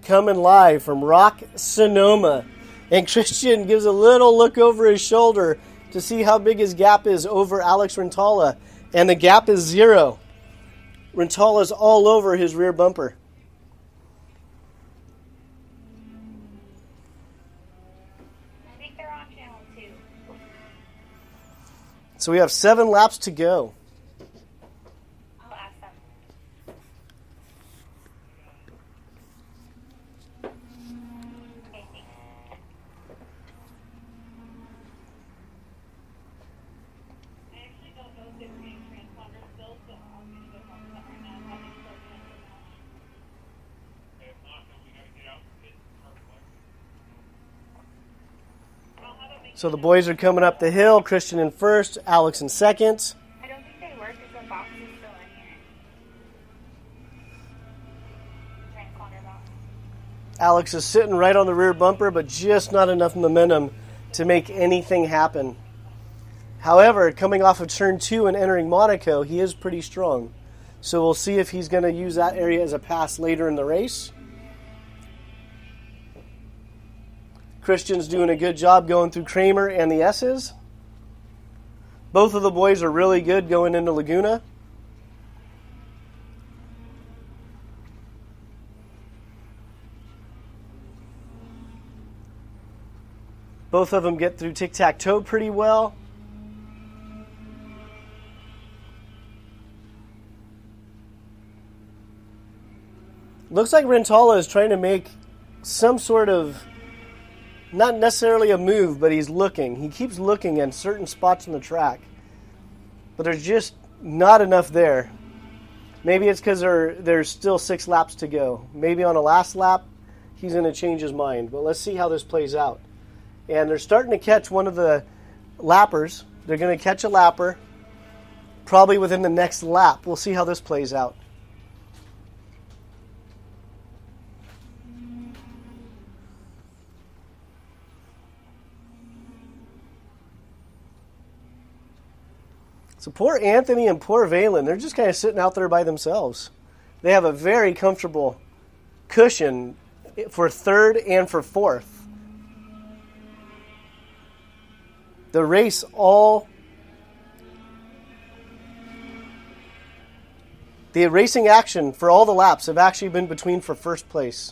coming live from Rock, Sonoma. And Christian gives a little look over his shoulder to see how big his gap is over Alex Rentala. And the gap is 0. Rentala's all over his rear bumper. I think they're on channel 2. So we have 7 laps to go. I'll ask them. Okay, thanks. I actually don't know if they're being transponders still, so I'm going to go talk to them right now. I'll be starting at the house. If not, then we gotta get out and get car collected. I'll have a big So the boys are coming up the hill. Christian in first, Alex in second. I don't think they work if the box is still in here. Transponder box. Alex is sitting right on the rear bumper, but just not enough momentum to make anything happen. However, coming off of turn 2 and entering Monaco, he is pretty strong. So we'll see if he's going to use that area as a pass later in the race. Christian's doing a good job going through Kramer and the S's. Both of the boys are really good going into Laguna. Both of them get through tic-tac-toe pretty well. Looks like Rentala is trying to make some sort of, not necessarily a move, but he's looking. He keeps looking at certain spots on the track. But there's just not enough there. Maybe it's because there's still 6 laps to go. Maybe on a last lap, he's going to change his mind. But let's see how this plays out. And they're starting to catch one of the lappers. They're going to catch a lapper probably within the next lap. We'll see how this plays out. So poor Anthony and poor Valen, they're just kind of sitting out there by themselves. They have a very comfortable cushion for third and for fourth. The racing action for all the laps have actually been between for first place.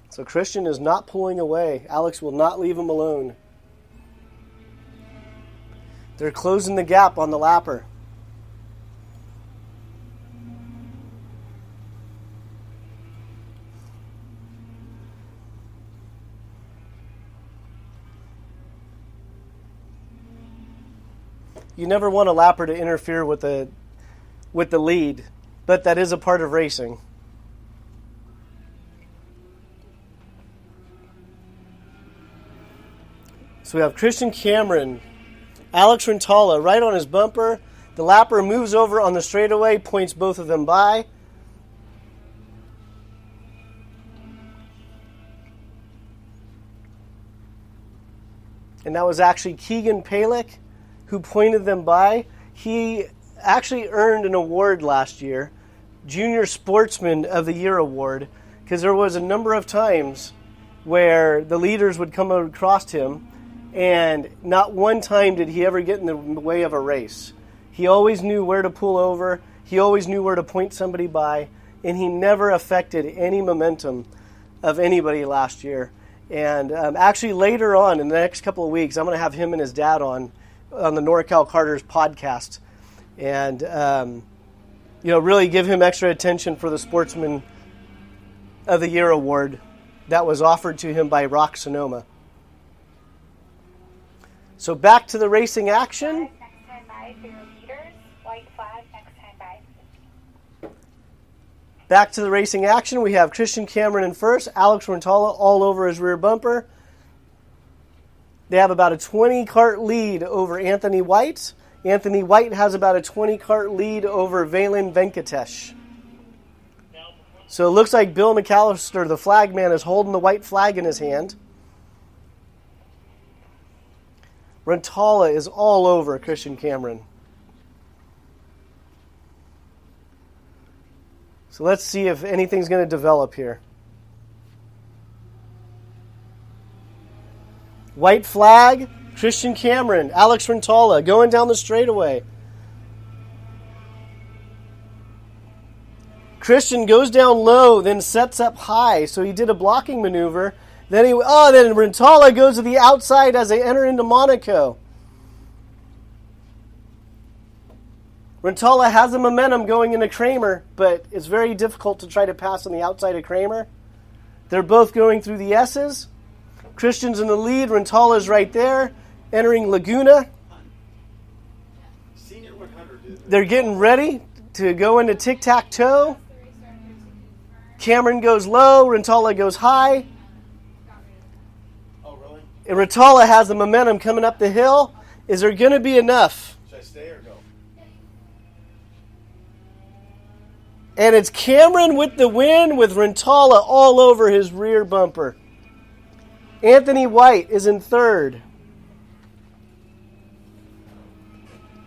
So Christian is not pulling away. Alex will not leave him alone. They're closing the gap on the lapper. You never want a lapper to interfere with the lead, but that is a part of racing. So we have Christian Cameron, Alex Rentala right on his bumper. The lapper moves over on the straightaway, points both of them by. And that was actually Keegan Palek who pointed them by. He actually earned an award last year Junior Sportsman of the Year award because there was a number of times where the leaders would come across him, and not one time did he ever get in the way of a race. He always knew where to pull over. He always knew where to point somebody by, and he never affected any momentum of anybody last year. And actually later on in the next couple of weeks, I'm going to have him and his dad on the NorCal Carters podcast, and really give him extra attention for the Sportsman of the Year award that was offered to him by Rock Sonoma. So back to the racing action. Next time by for your leaders. White flag next time by. Back to the racing action. We have Christian Cameron in first, Alex Rentala all over his rear bumper. They have about a 20-cart lead over Anthony White. Anthony White has about a 20-cart lead over Valen Venkatesh. So it looks like Bill McAllister, the flag man, is holding the white flag in his hand. Rentala is all over Christian Cameron. So let's see if anything's going to develop here. White flag, Christian Cameron, Alex Rentala going down the straightaway. Christian goes down low, then sets up high, so he did a blocking maneuver. Then Rentala goes to the outside as they enter into Monaco. Rentala has the momentum going into Kramer, but it's very difficult to try to pass on the outside of Kramer. They're both going through the S's. Christian's in the lead. Rentala's right there, entering Laguna. Senior 100. They're getting ready to go into tic-tac-toe. Cameron goes low. Rentala goes high. Oh, really? And Rentala has the momentum coming up the hill. Is there going to be enough? Should I stay or go? And it's Cameron with the win with Rentala all over his rear bumper. Anthony White is in third.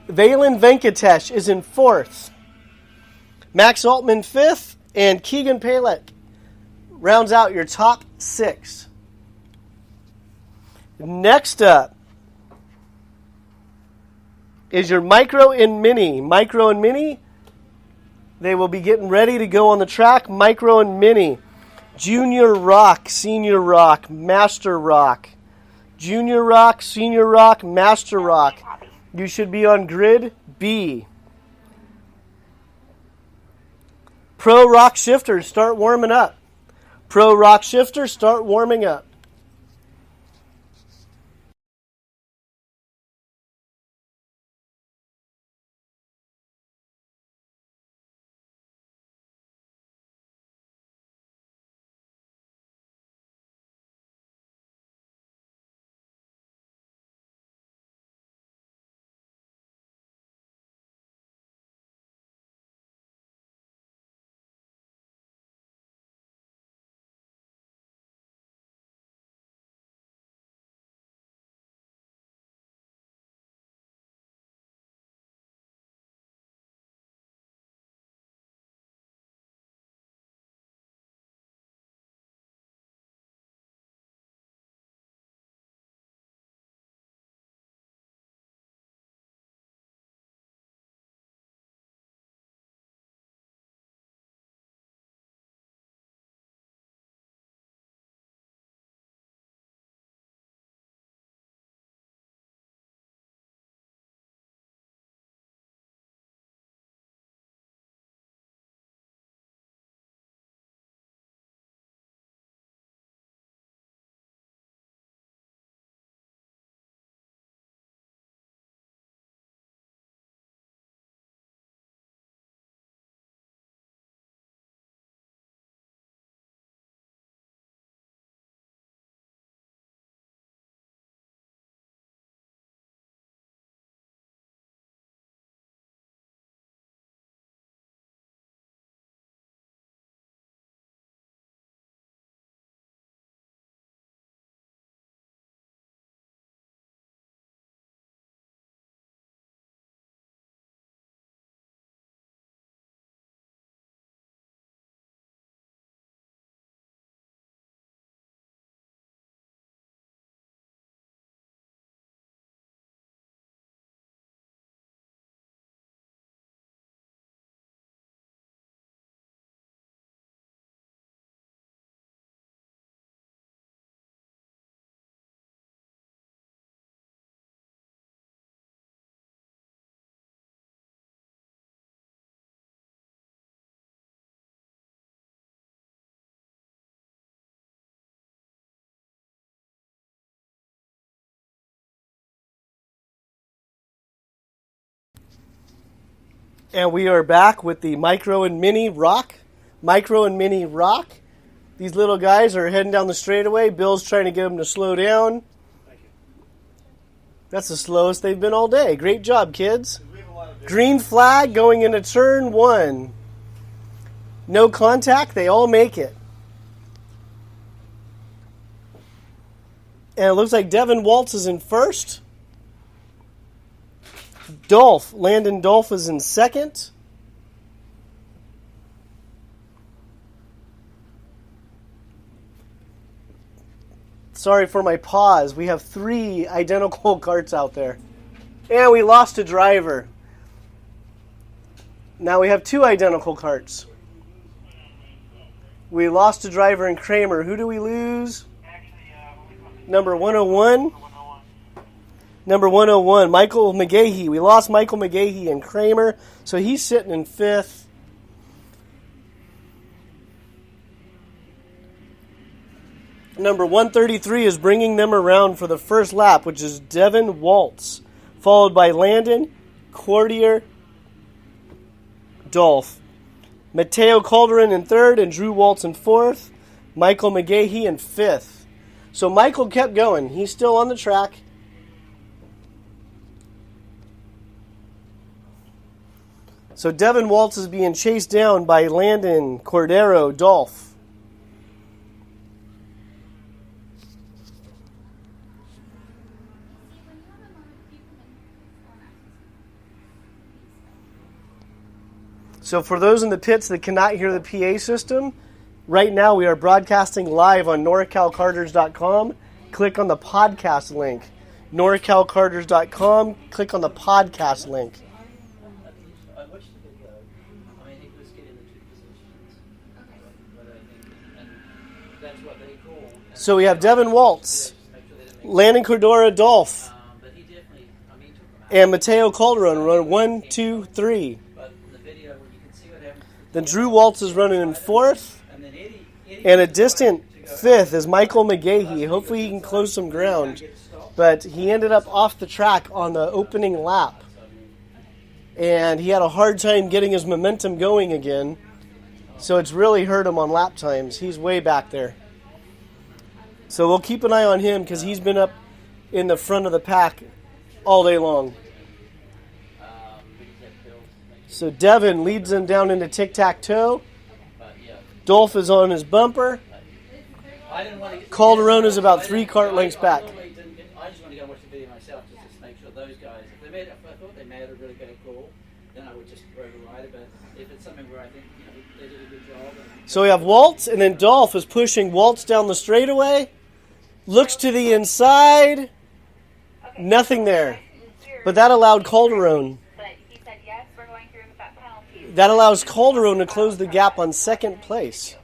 Valen Venkatesh is in fourth. Max Altman fifth, and Keegan Palek rounds out your top six. Next up is your Micro and Mini. Micro and Mini, they will be getting ready to go on the track. Micro and Mini. Junior Rock, Senior Rock, Master Rock. Junior Rock, Senior Rock, Master Rock. You should be on grid B. Pro Rock Shifters, start warming up. Pro Rock Shifters, start warming up. And we are back with the Micro and Mini Rock. Micro and Mini Rock. These little guys are heading down the straightaway. Bill's trying to get them to slow down. That's the slowest they've been all day. Great job, kids. Green flag going into turn 1. No contact. They all make it. And it looks like Devin Waltz is in first. Landon Dolph is in second. Sorry for my pause. We have 3 identical carts out there. And we lost a driver. Now we have 2 identical carts. We lost a driver in Kramer. Who do we lose? Number 101. Number 101, Michael McGahee. We lost Michael McGahee and Kramer, so he's sitting in 5th. Number 133 is bringing them around for the first lap, which is Devin Waltz, followed by Landon, Cordier, Dolph. Mateo Calderon in 3rd and Drew Waltz in 4th. Michael McGahee in 5th. So Michael kept going. He's still on the track. So Devin Waltz is being chased down by Landon, Cordero, Dolph. So for those in the pits that cannot hear the PA system, right now we are broadcasting live on norcalcarters.com. Click on the podcast link. norcalcarters.com. Click on the podcast link. I watched the video. I mean, he was getting the 2 positions. But I think, and that's what they call. So we have Devin Waltz, Landon Cordero, Dolph, But he definitely, I mean, he took them out. and Mateo Calderon run 1, 2, 3. But in the video, you can see what happens. Then Drew Waltz is running in 4th, And then Eddie and a distant 5th is Michael McGahee. Hopefully he can close some ground, but he ended up off the track on the opening lap, and he had a hard time getting his momentum going again, so it's really hurt him on lap times. He's way back there. So we'll keep an eye on him because he's been up in the front of the pack all day long. So Devin leads them down into tic-tac-toe. Dolph is on his bumper. Calderon is about 3 cart lengths back. I just want to go watch the video myself just to make sure those guys, if I thought they made a really good call, then I would just override it. But if it's something where I think they did a good job. So we have Waltz, and then Dolph is pushing Waltz down the straightaway. Looks to the inside. Nothing there. But that allowed Calderon. But he said, yes, we're going through with that penalty. That allows Calderon to close the gap on 2nd place.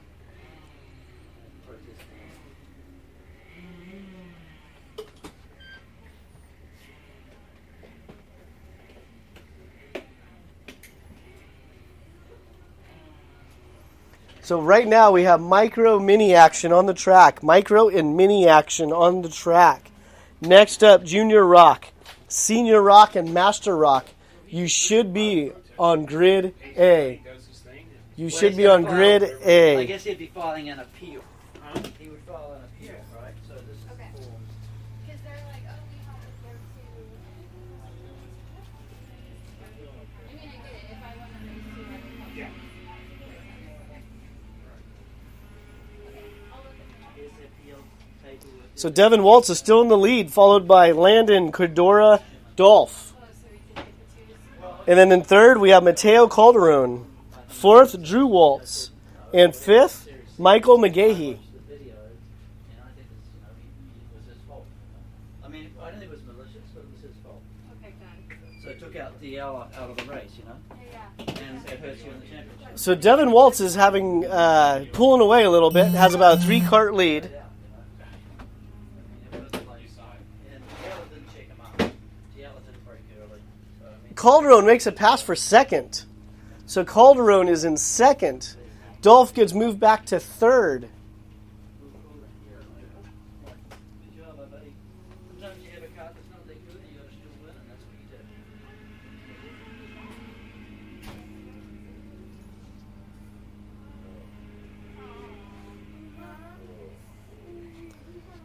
So right now we have micro mini action on the track. Micro and mini action on the track. Next up, Junior Rock, Senior Rock, and Master Rock. You should be on grid A. You should be on grid I A. guess he'd be filing an appeal. He would file an appeal, right? So this is Okay. for... Because they're like, oh, we have to go to. I mean, I get it. If I want to race to, I can help. Yeah. Okay, I'll look at His appeal paperwork. So Devin Waltz is still in the lead, followed by Landon, Cordora, Dolph. Oh, so we can get the 2s. And then in 3rd, we have Mateo Calderon. 4th, Drew Waltz. And 5th, Michael McGahee. The video, and I think it's, it was his fault. I mean, I don't think it was malicious, but it was his fault. Okay, done. So it took out DL out of the race, Yeah. and it hurts you in the championship. So Devin Waltz is having pulling away a little bit, has about a 3 cart lead. Yeah, I mean, it was like, and DL didn't check him up. DL didn't break early. So, I mean, Calderon makes a pass for 2nd. So Calderon is in 2nd. Dolph gets moved back to 3rd. good job, buddy. Sometimes you have a car that's not that good, and you got to still win, and that's what you do.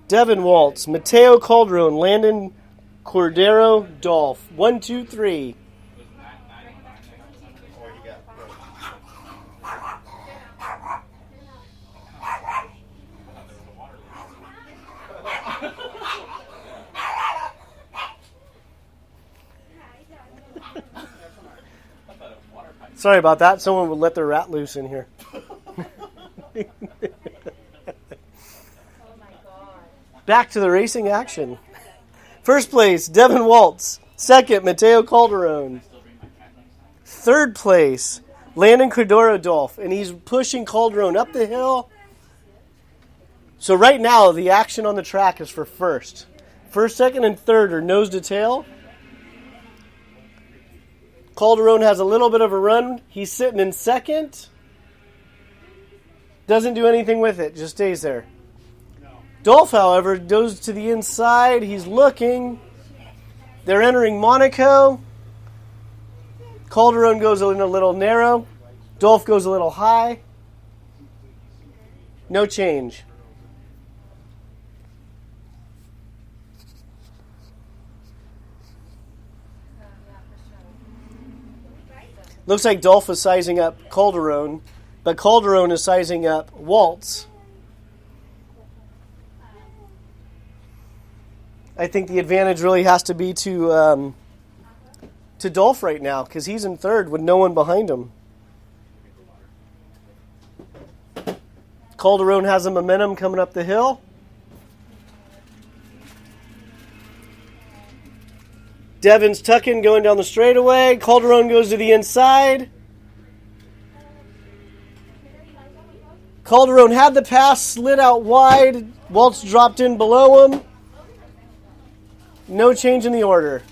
Devin Waltz, Mateo Calderon, Landon Cordero, Dolph. 1, 2, 3. Or you got Sorry about that. Someone would let their rat loose in here. Back to the racing action. First place, Devin Waltz. Second, Mateo Calderon. Third place, Landon Cordero Dolph. And he's pushing Calderon up the hill. So right now, the action on the track is for first. First, second, and third are nose to tail. Calderon has a little bit of a run. He's sitting in second. Doesn't do anything with it. Just stays there. Dolph, however, goes to the inside. He's looking. They're entering Monaco. Calderon goes in a little narrow. Dolph goes a little high. No change. Looks like Dolph is sizing up Calderon, but Calderon is sizing up Waltz. I think the advantage really has to be to Dolph right now because he's in third with no one behind him. Calderon has a momentum coming up the hill. Devin's tucking, going down the straightaway. Calderon goes to the inside. Calderon had the pass, slid out wide. Waltz dropped in below him. No change in the order.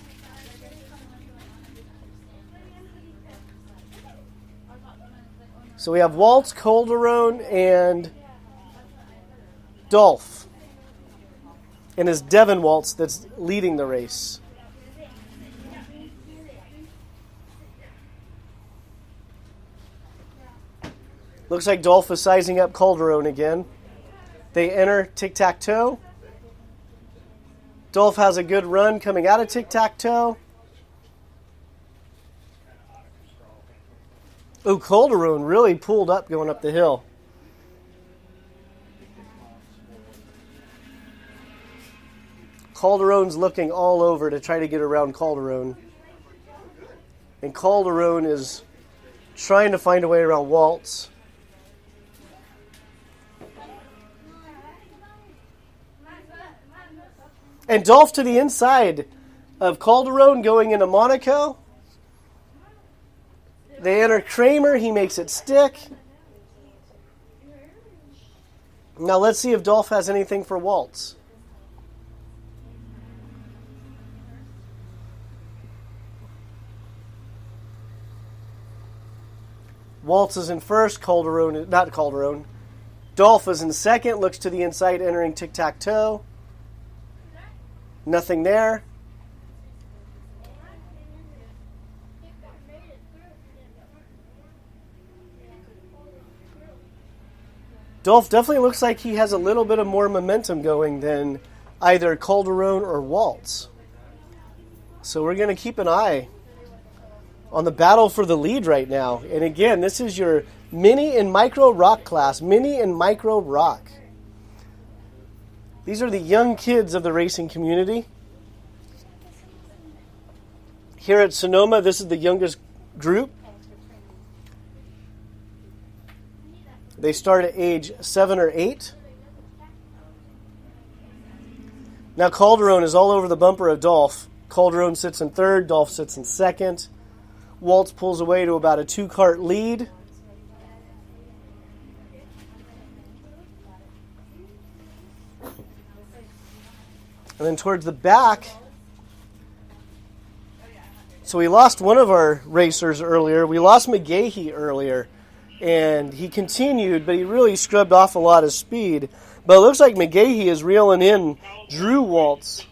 So we have Waltz, Calderon, and Dolph. And it's Devin Waltz that's leading the race. Looks like Dolph is sizing up Calderon again. They enter tic-tac-toe. Dolph has a good run coming out of tic-tac-toe. Oh, Calderon really pulled up going up the hill. Calderon's looking all over to try to get around Calderon. And Calderon is trying to find a way around Waltz. And Dolph to the inside of Calderon going into Monaco. They enter Kramer. He makes it stick. Now let's see if Dolph has anything for Waltz. Waltz is in first. Dolph is in second. Looks to the inside, entering tic-tac-toe. Nothing there. Dolph definitely looks like he has a little bit of more momentum going than either Calderon or Waltz. So we're going to keep an eye on the battle for the lead right now. And again, this is your mini and micro rock class. Mini and micro rock. These are the young kids of the racing community. Here at Sonoma, this is the youngest group. They start at age 7 or 8. Now Calderon is all over the bumper of Dolph. Calderon sits in third, Dolph sits in second. Waltz pulls away to about a 2-cart lead. And then towards the back, so we lost one of our racers earlier. We lost McGahee earlier, and he continued, but he really scrubbed off a lot of speed. But it looks like McGahee is reeling in Drew Waltz.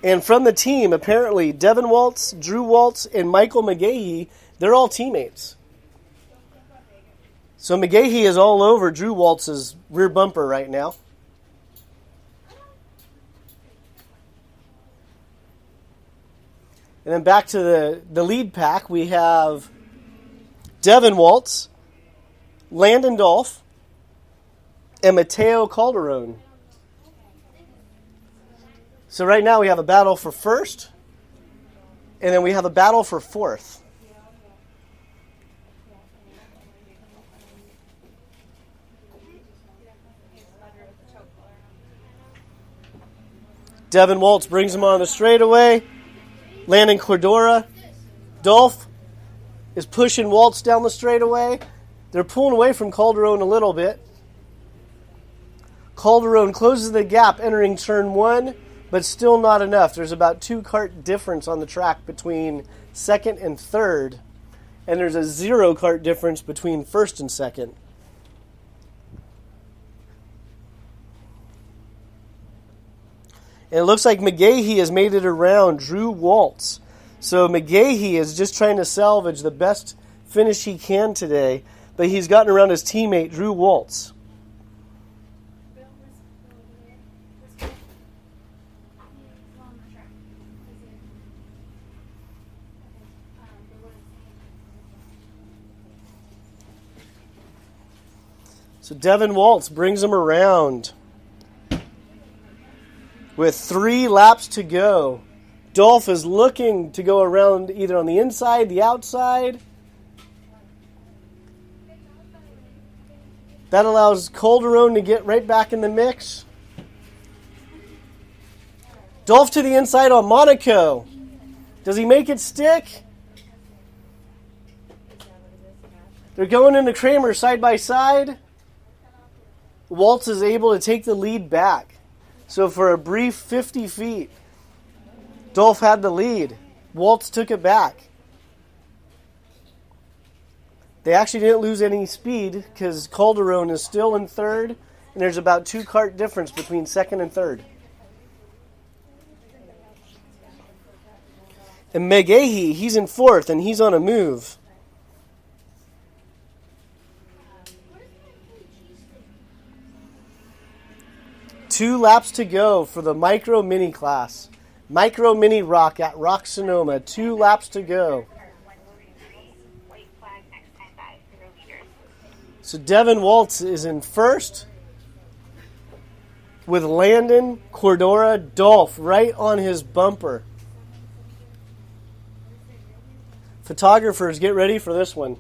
And from the team, apparently, Devin Waltz, Drew Waltz, and Michael McGahee, they're all teammates. So McGahee is all over Drew Waltz's rear bumper right now. And then back to the lead pack, we have Devin Waltz, Landon Dolph, and Mateo Calderon. So right now we have a battle for first, and then we have a battle for fourth. Devin Waltz brings him on the straightaway. Landon Cordora. Dolph is pushing Waltz down the straightaway. They're pulling away from Calderon a little bit. Calderon closes the gap entering turn 1, but still not enough. There's about 2 cart difference on the track between second and third, and there's a 0 cart difference between first and second. And it looks like McGahee has made it around Drew Waltz. So McGahee is just trying to salvage the best finish he can today, but he's gotten around his teammate, Drew Waltz. So Devin Waltz brings him around with 3 laps to go. Dolph is looking to go around either on the inside, the outside. That allows Calderon to get right back in the mix. Dolph to the inside on Monaco. Does he make it stick? They're going into Kramer side by side. Waltz is able to take the lead back. So for a brief 50 feet, Dolph had the lead. Waltz took it back. They actually didn't lose any speed because Calderon is still in third, and there's about 2 cart difference between second and third. And McGahee, he's in fourth, and he's on a move. Two laps to go for the micro mini class. Micro mini rock at Rock Sonoma. 2 laps to go. So Devin Waltz is in first with Landon Cordora Dolph right on his bumper. Photographers, get ready for this one.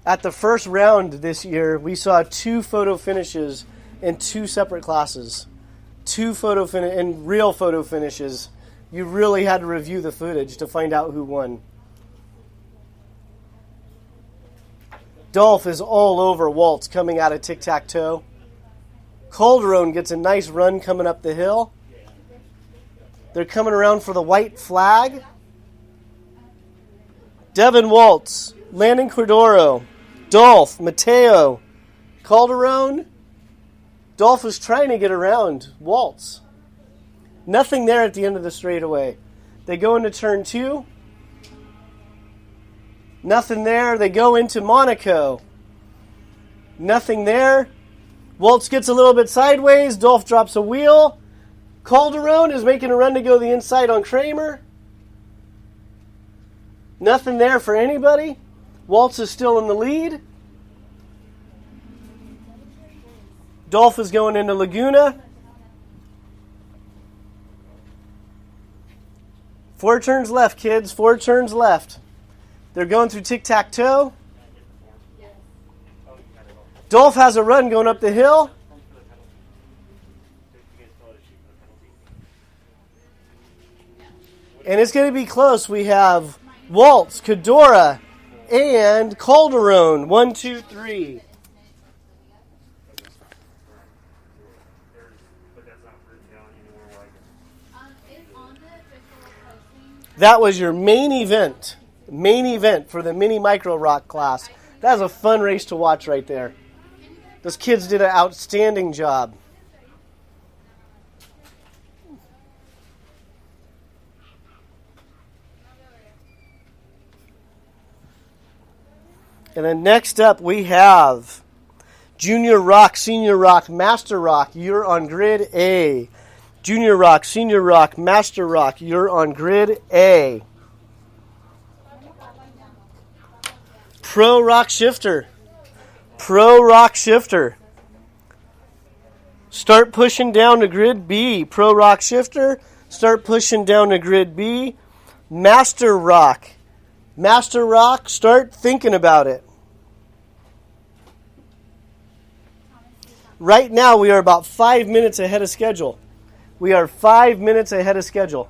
At the first round this year, we saw 2 photo finishes in 2 separate classes. 2 and real photo finishes. You really had to review the footage to find out who won. Dolph is all over Waltz coming out of tic-tac-toe. Calderon gets a nice run coming up the hill. They're coming around for the white flag. Devin Waltz, Landon Cordoro, Dolph, Mateo, Calderon. Dolph is trying to get around Waltz. Nothing there at the end of the straightaway. They go into turn 2. Nothing there. They go into Monaco. Nothing there. Waltz gets a little bit sideways. Dolph drops a wheel. Calderon is making a run to go the inside on Kramer. Nothing there for anybody. Waltz is still in the lead. Dolph is going into Laguna. 4 turns left, kids. 4 turns left. They're going through tic-tac-toe. Dolph has a run going up the hill. And it's going to be close. We have Waltz, Cordora, and Calderon. 1, 2, 3. That was your main event. Main event for the mini micro rock class. That was a fun race to watch right there. Those kids did an outstanding job. And then next up we have Junior Rock, Senior Rock, Master Rock. You're on grid A. Junior Rock, Senior Rock, Master Rock. You're on grid A. Pro Rock Shifter. Pro Rock Shifter. Start pushing down to grid B. Pro Rock Shifter. Start pushing down to grid B. Master Rock. Master Rock, start thinking about it. Right now, we are about 5 minutes ahead of schedule. We are 5 minutes ahead of schedule.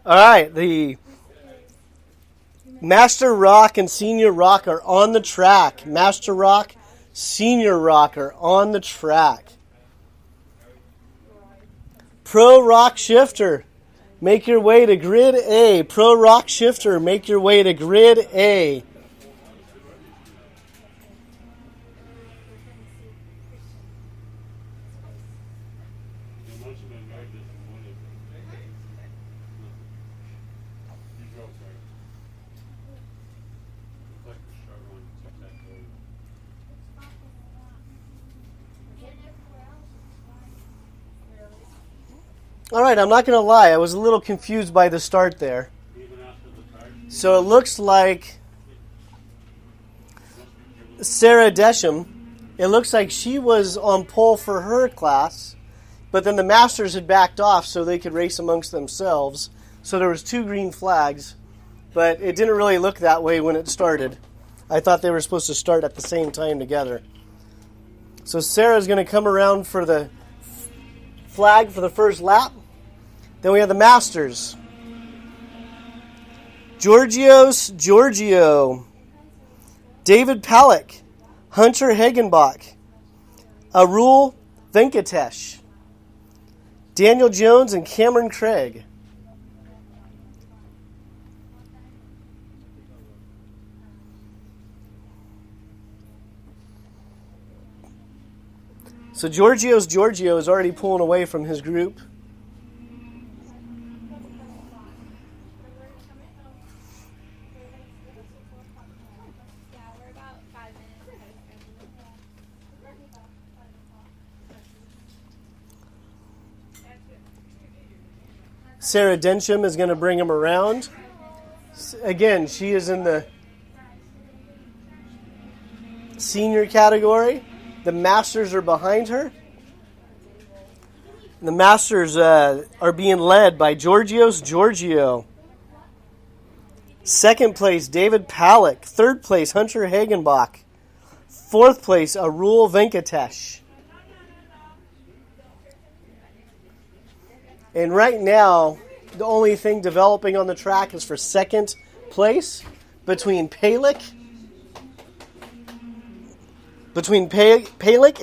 All right, the Master Rock and Senior Rock are on the track. Master Rock, Senior Rock are on the track. Pro Rock Shifter, make your way to grid A. Pro Rock Shifter, make your way to grid A. All right, I'm not going to lie. I was a little confused by the start there. So it looks like Sarah Desham, it looks like she was on pole for her class, but then the Masters had backed off so they could race amongst themselves. So there was 2 green flags, but it didn't really look that way when it started. I thought they were supposed to start at the same time together. So Sarah's going to come around for the flag for the first lap. Then we have the Masters. Giorgio, David Palick, Hunter Hagenbach, Arul Venkatesh, Daniel Jones, and Cameron Craig. So Giorgio is already pulling away from his group. Sarah Densham is going to bring him around. Again, she is in the senior category. The Masters are behind her. The Masters are being led by Giorgio. Second place, David Palick. Third place, Hunter Hagenbach. Fourth place, Arul Venkatesh. And right now, the only thing developing on the track is for second place between Palick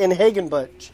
and Hagenbuch.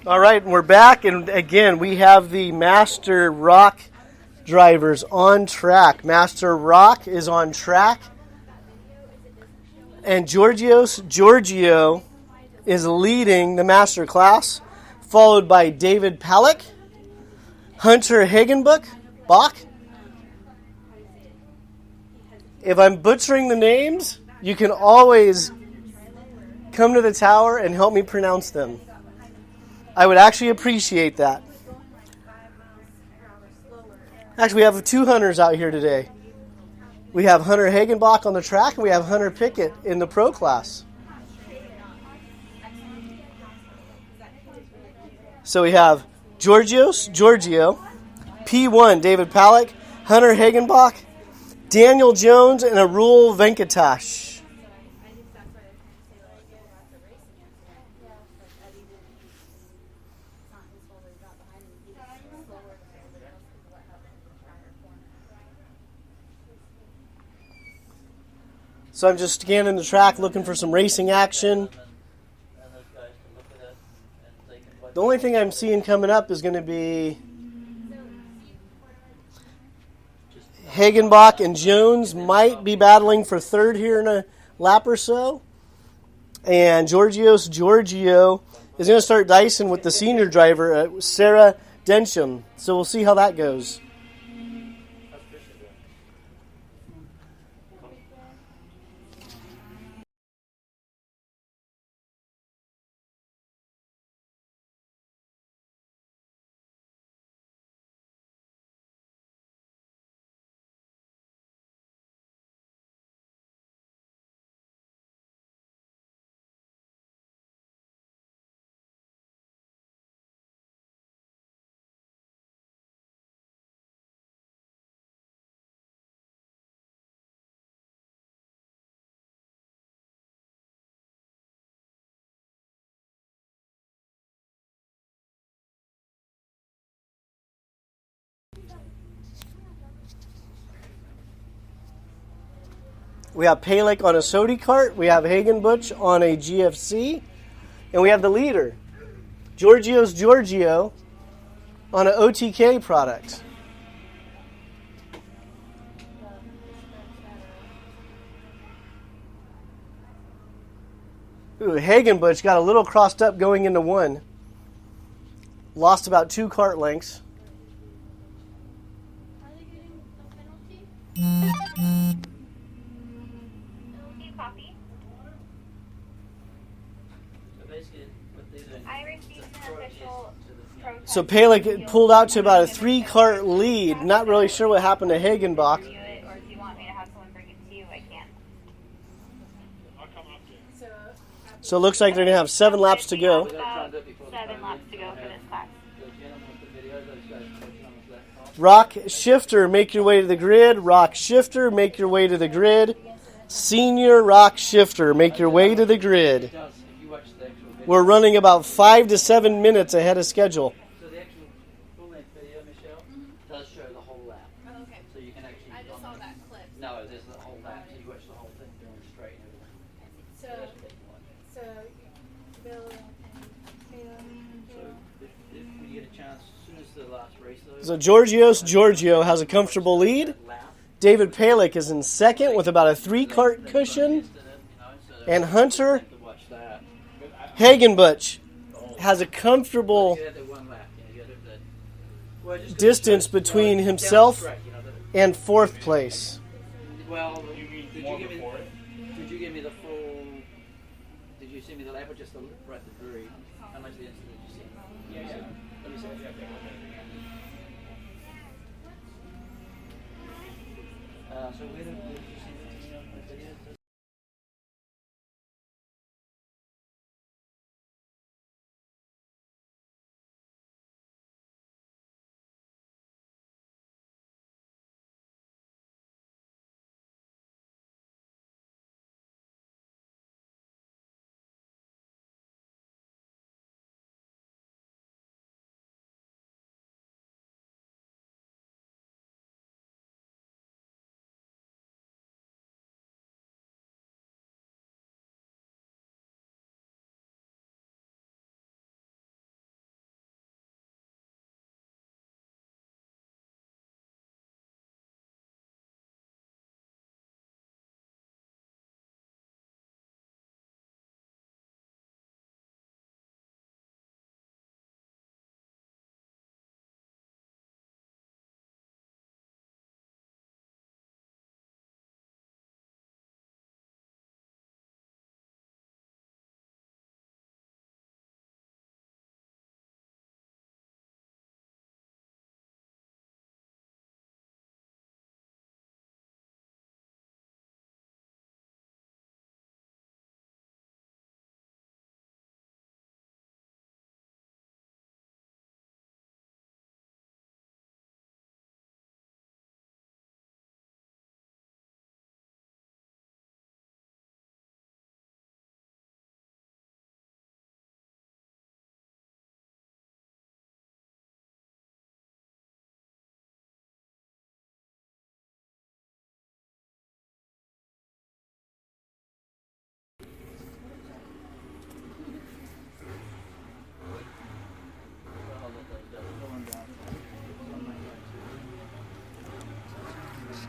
All right, and we're back, and again, we have the Master Rock drivers on track. Master Rock is on track, and Giorgio is leading the Master class, followed by David Palick, Hunter Bach. If I'm butchering the names, you can always come to the tower and help me pronounce them. I would actually appreciate that. Actually, we have two hunters out here today. We have Hunter Hagenbach on the track, and we have Hunter Pickett in the pro class. So we have Giorgio, P1, David Palick, Hunter Hagenbach, Daniel Jones, and Arul Venkatash. So I'm just scanning the track looking for some racing action. And those guys can look at it and they can. The only thing I'm seeing coming up is going to be Hagenbach and Jones might be battling for third here in a lap or so. And Giorgio is going to start dicing with the senior driver, Sarah Densham. So we'll see how that goes. We have Palek on a Sodi cart. We have Hagenbuch on a GFC. And we have the leader, Giorgio on an OTK product. Ooh, Hagenbuch got a little crossed up going into one. Lost about 2 cart lengths. Are they getting a penalty? Copy. So basically, what they're doing. I received an official protest. So Palek pulled out to about a 3 cart lead. Not really sure what happened to Hagenbach. Review it, or if you want me to have someone bring it to you, I can. I'll come up to you. So it looks like they're going to have 7 laps to go. About 7 laps to go for this class. The gentleman with the video, those guys coaching on the left car. Rock Shifter, make your way to the grid. Rock Shifter, make your way to the grid. Senior Rock Shifter, make your way to the grid. It does. If you watch the actual video. We're running about 5 to 7 minutes ahead of schedule. So the actual full-length video, Michelle, does show the whole lap. Oh, okay. So you can actually. I just saw that clip. No, there's the whole lap. So you watch the whole thing going straight and everything. So, so Bill and Taylor. So if when you get a chance, as soon as the last race though. So Giorgio has a comfortable lead. Lap. David Palek is in second with about a 3 cart cushion. And Hunter To watch that. Hagenbuch has a comfortable You had that one lap, you had that. Well, just distance down between the himself straight, the- and 4th place. Well, You mean did more you give me? before it? Did you give me the full? Did you send me the lap or just the right the three? How much the instant did you see? Yeah. Let me see. So where did you send it to me on the video?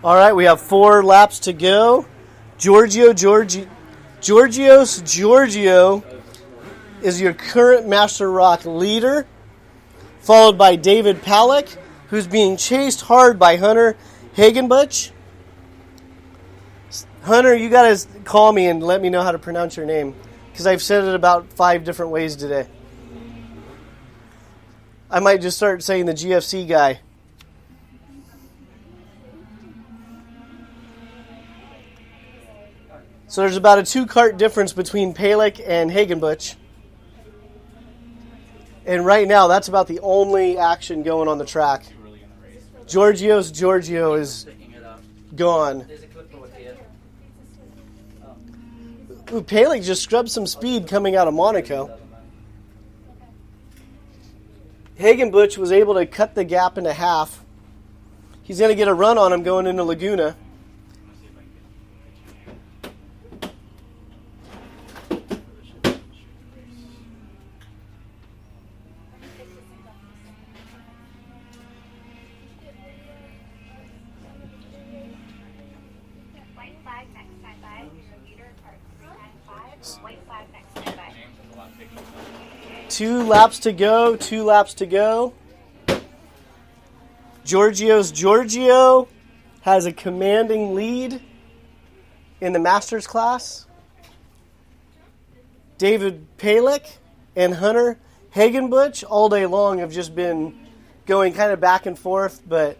All right, we have 4 laps to go. Giorgio is your current Master Rock leader, followed by David Palick, who's being chased hard by Hunter Hagenbuch. Hunter, you got to call me and let me know how to pronounce your name, because I've said it about 5 different ways today. I might just start saying the GFC guy. So there's about a 2-cart difference between Palick and Hagenbuch. And right now, that's about the only action going on the track. Giorgio is Picking it up. gone. There's a clipboard here. Ooh, Palick just scrubbed some speed coming out of Monaco. Hagenbuch was able to cut the gap into half. He's going to get a run on him going into Laguna. White flag next time by. Leader part 395. White flag next time by. 2 laps to go. 2 laps to go. Giorgio has a commanding lead in the Masters class. David Palick and Hunter Hagenbuch all day long have just been going kind of back and forth, but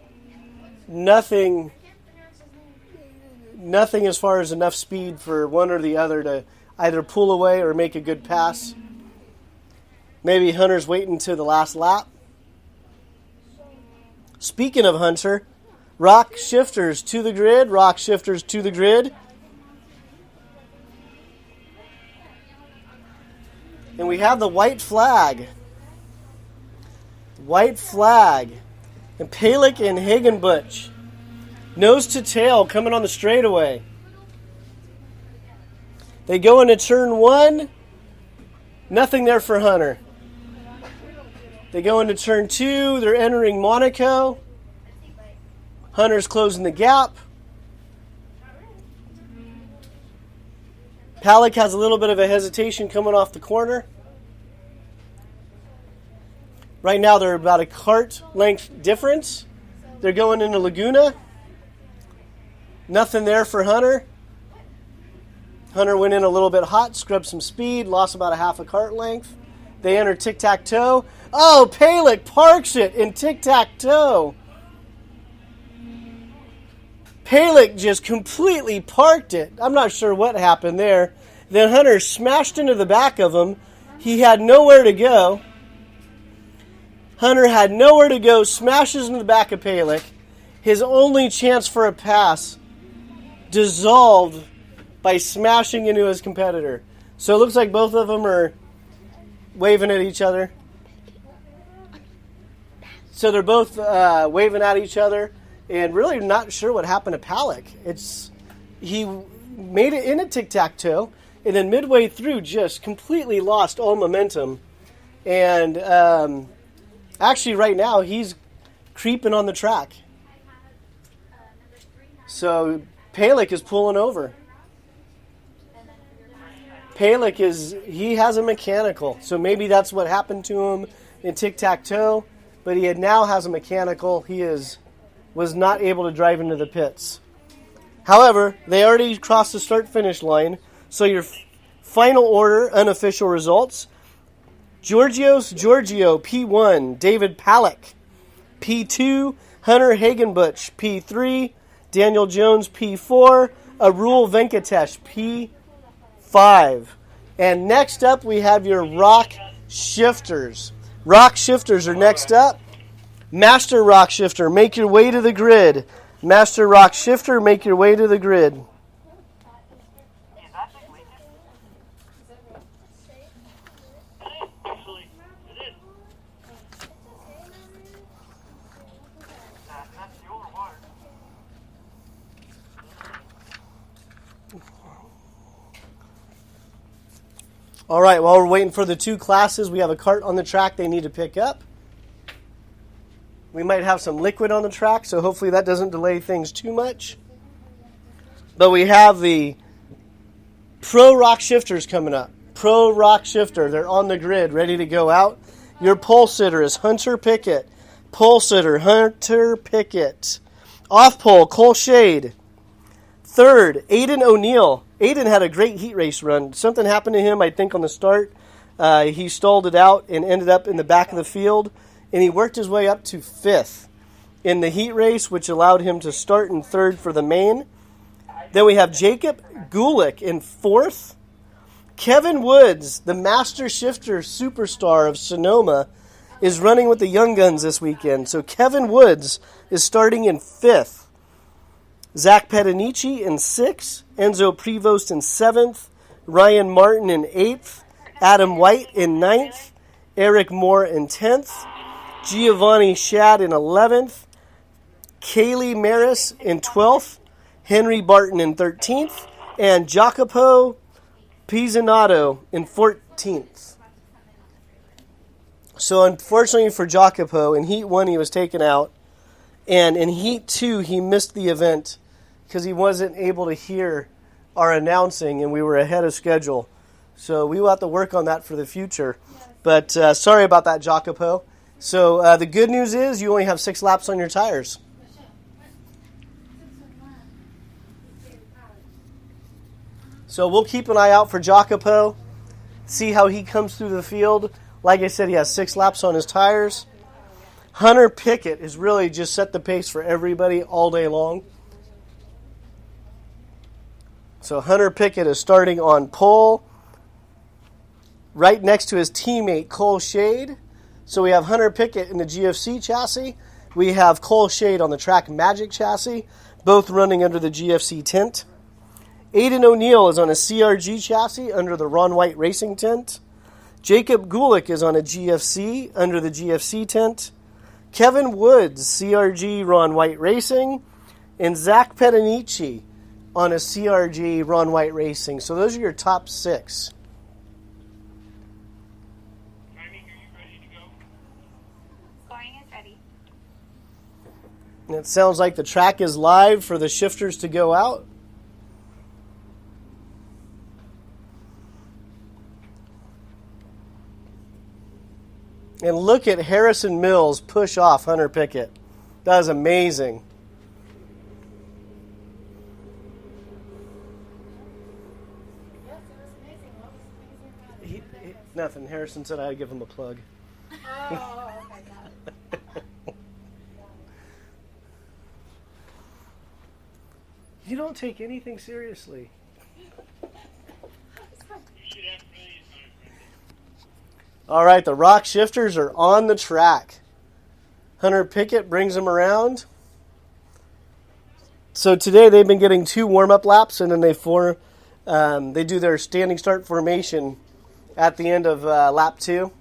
nothing as far as enough speed for one or the other to either pull away or make a good pass. Maybe Hunter's waiting to the last lap. Speaking of Hunter, rock shifters to the grid. Rock shifters to the grid. And we have the white flag. White flag. And Palick and Hagenbuch. Nose to tail coming on the straightaway. They go into turn 1. Nothing there for Hunter. They go into turn 2. They're entering Monaco. Hunter's closing the gap. Palick has a little bit of a hesitation coming off the corner. Right now they're about a cart length difference. They're going into Laguna. Nothing there for Hunter. Hunter went in a little bit hot, scrubbed some speed, lost about a half a cart length. They enter tic-tac-toe. Oh, Palick parks it in tic-tac-toe. Palick just completely parked it. I'm not sure what happened there. Then Hunter smashed into the back of him. He had nowhere to go. Hunter had nowhere to go, smashes into the back of Palick. His only chance for a pass dissolved by smashing into his competitor. So it looks like both of them are waving at each other. So they're both waving at each other and really not sure what happened to Palick. He made it in a tic-tac-toe and then midway through just completely lost all momentum. And actually right now he's creeping on the track. So Palick is pulling over. Palick he has a mechanical, so maybe that's what happened to him in tic-tac-toe, but now has a mechanical. He was not able to drive into the pits. However, they already crossed the start-finish line, so your final order, unofficial results: Giorgio, P1, David Palick, P2, Hunter Hagenbuch, P3, Daniel Jones, P4, Arul Venkatesh, P5. And next up, we have your rock shifters. Rock shifters are next up. Master rock shifter, make your way to the grid. Master rock shifter, make your way to the grid. Actually, it is. That's fuel or water? All right, while we're waiting for the 2 classes, we have a cart on the track they need to pick up. We might have some liquid on the track, so hopefully that doesn't delay things too much. But we have the Pro Rock Shifters coming up. Pro Rock Shifter, they're on the grid, ready to go out. Your pole sitter is Hunter Pickett. Pole sitter, Hunter Pickett. Off pole, Cole Shade. Third, Aiden O'Neill. Aiden had a great heat race run. Something happened to him, I think, on the start. He stalled it out and ended up in the back of the field. And he worked his way up to 5th in the heat race, which allowed him to start in 3rd for the main. Then we have Jacob Gulick in 4th. Kevin Woods, the master shifter superstar of Sonoma, is running with the Young Guns this weekend. So Kevin Woods is starting in 5th. Zach Pedanici in 6th. Enzo Prevost in 7th. Ryan Martin in 8th. Adam White in 9th. Eric Moore in 10th. Giovanni Shad in 11th. Kaylee Maris in 12th. Henry Barton in 13th. And Jacopo Pizzanato in 14th. So unfortunately for Jacopo, in Heat 1 he was taken out. And in Heat 2 he missed the event because he wasn't able to hear our announcing and we were ahead of schedule. So we will have to work on that for the future. But sorry about that, Jacopo. So the good news is you only have 6 laps on your tires. So we'll keep an eye out for Jacopo, see how he comes through the field. Like I said, he has 6 laps on his tires. Hunter Pickett has really just set the pace for everybody all day long. So Hunter Pickett is starting on pole, right next to his teammate Cole Shade. So we have Hunter Pickett in the GFC chassis. We have Cole Shade on the Track Magic chassis, both running under the GFC tent. Aiden O'Neill is on a CRG chassis under the Ron White Racing tent. Jacob Gulick is on a GFC under the GFC tent. Kevin Woods, CRG Ron White Racing. And Zach Pedanici on a CRG Ron White Racing. So those are your top 6. And it sounds like the track is live for the shifters to go out. And look at Harrison Mills push off Hunter Pickett. That is amazing. Yes, it was amazing. What was amazing about it? Nothing. Harrison said I'd give him a plug. Oh, okay, got it. You don't take anything seriously. All right, the rock shifters are on the track. Hunter Pickett brings them around. So today they've been getting 2 warm-up laps, and then they do their standing start formation at the end of lap 2.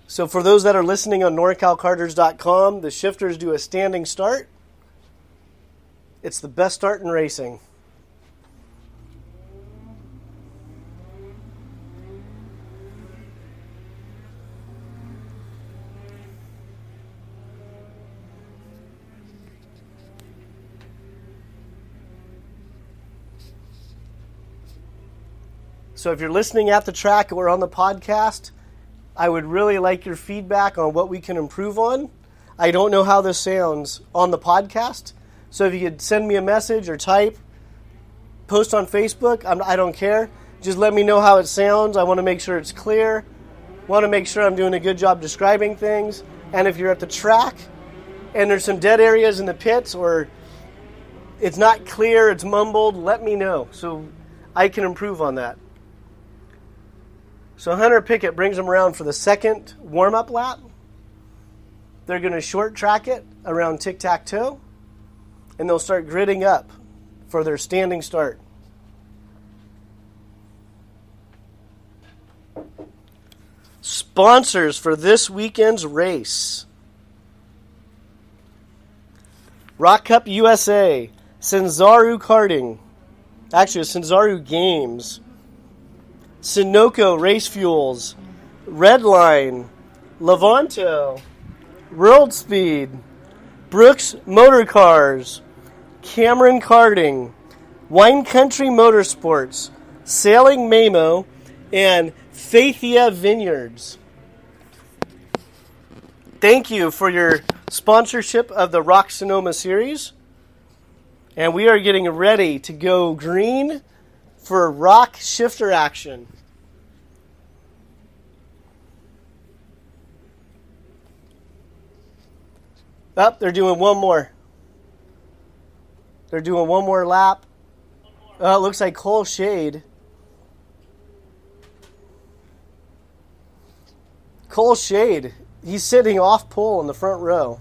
So for those that are listening on NorCalCarters.com, the shifters do a standing start. It's the best start in racing. So if you're listening at the track or on the podcast, I would really like your feedback on what we can improve on. I don't know how this sounds on the podcast. So if you could send me a message or type, post on Facebook, I don't care. Just let me know how it sounds. I want to make sure it's clear. Want to make sure I'm doing a good job describing things. And if you're at the track and there's some dead areas in the pits or it's not clear, it's mumbled, let me know so I can improve on that. So Hunter Pickett brings them around for the second warm-up lap. They're going to short track it around tic-tac-toe. And they'll start gridding up for their standing start. Sponsors for this weekend's race. Rock Cup USA, Sanzaru Karting, Actually, Sanzaru Games, Sunoco Race Fuels, Redline, Levanto, World Speed, Brooks Motor Cars, Cameron Karting, Wine Country Motorsports, Sailing Mamo, and Faithia Vineyards. Thank you for your sponsorship of the Rock Sonoma series. And we are getting ready to go green for rock shifter action. Oh, they're doing one more. They're doing one more lap. Oh, it looks like Cole Shade. Cole Shade. He's sitting off pole in the front row.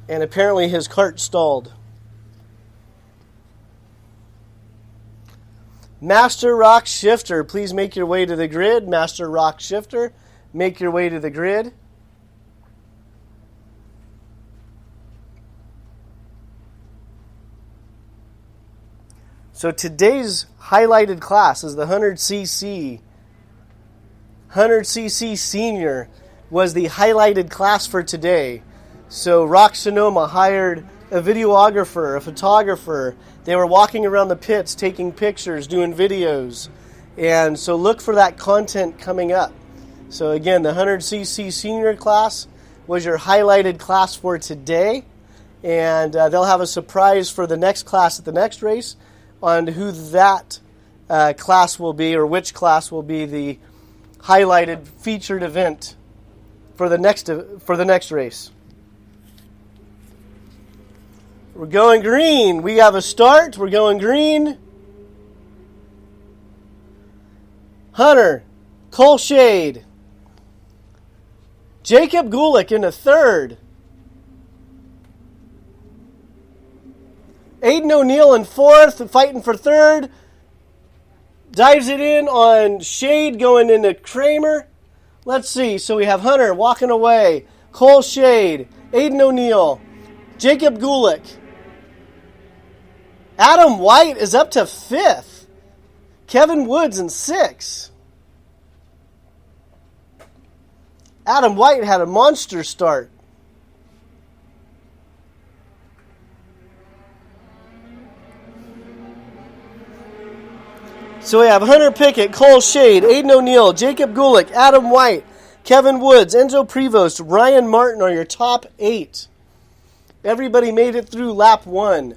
And apparently his cart stalled. Master Rock Shifter, please make your way to the grid. Master Rock Shifter, make your way to the grid. So today's highlighted class is the 100cc. 100cc Senior was the highlighted class for today. So Rock Sonoma hired a videographer, a photographer. They were walking around the pits, taking pictures, doing videos. And so look for that content coming up. So again, the 100cc Senior class was your highlighted class for today. And they'll have a surprise for the next class at the next race on who that class will be, or which class will be the highlighted featured event for the next race. We're going green. We have a start. We're going green. Hunter, Cole Shade, Jacob Gulick in the third. Aiden O'Neill in fourth, fighting for third. Dives it in on Shade going into Kramer. Let's see. So we have Hunter walking away. Cole Shade, Aiden O'Neill, Jacob Gulick. Adam White is up to fifth. Kevin Woods in sixth. Adam White had a monster start. So we have Hunter Pickett, Cole Shade, Aiden O'Neill, Jacob Gulick, Adam White, Kevin Woods, Enzo Prevost, Ryan Martin are your top 8. Everybody made it through lap 1.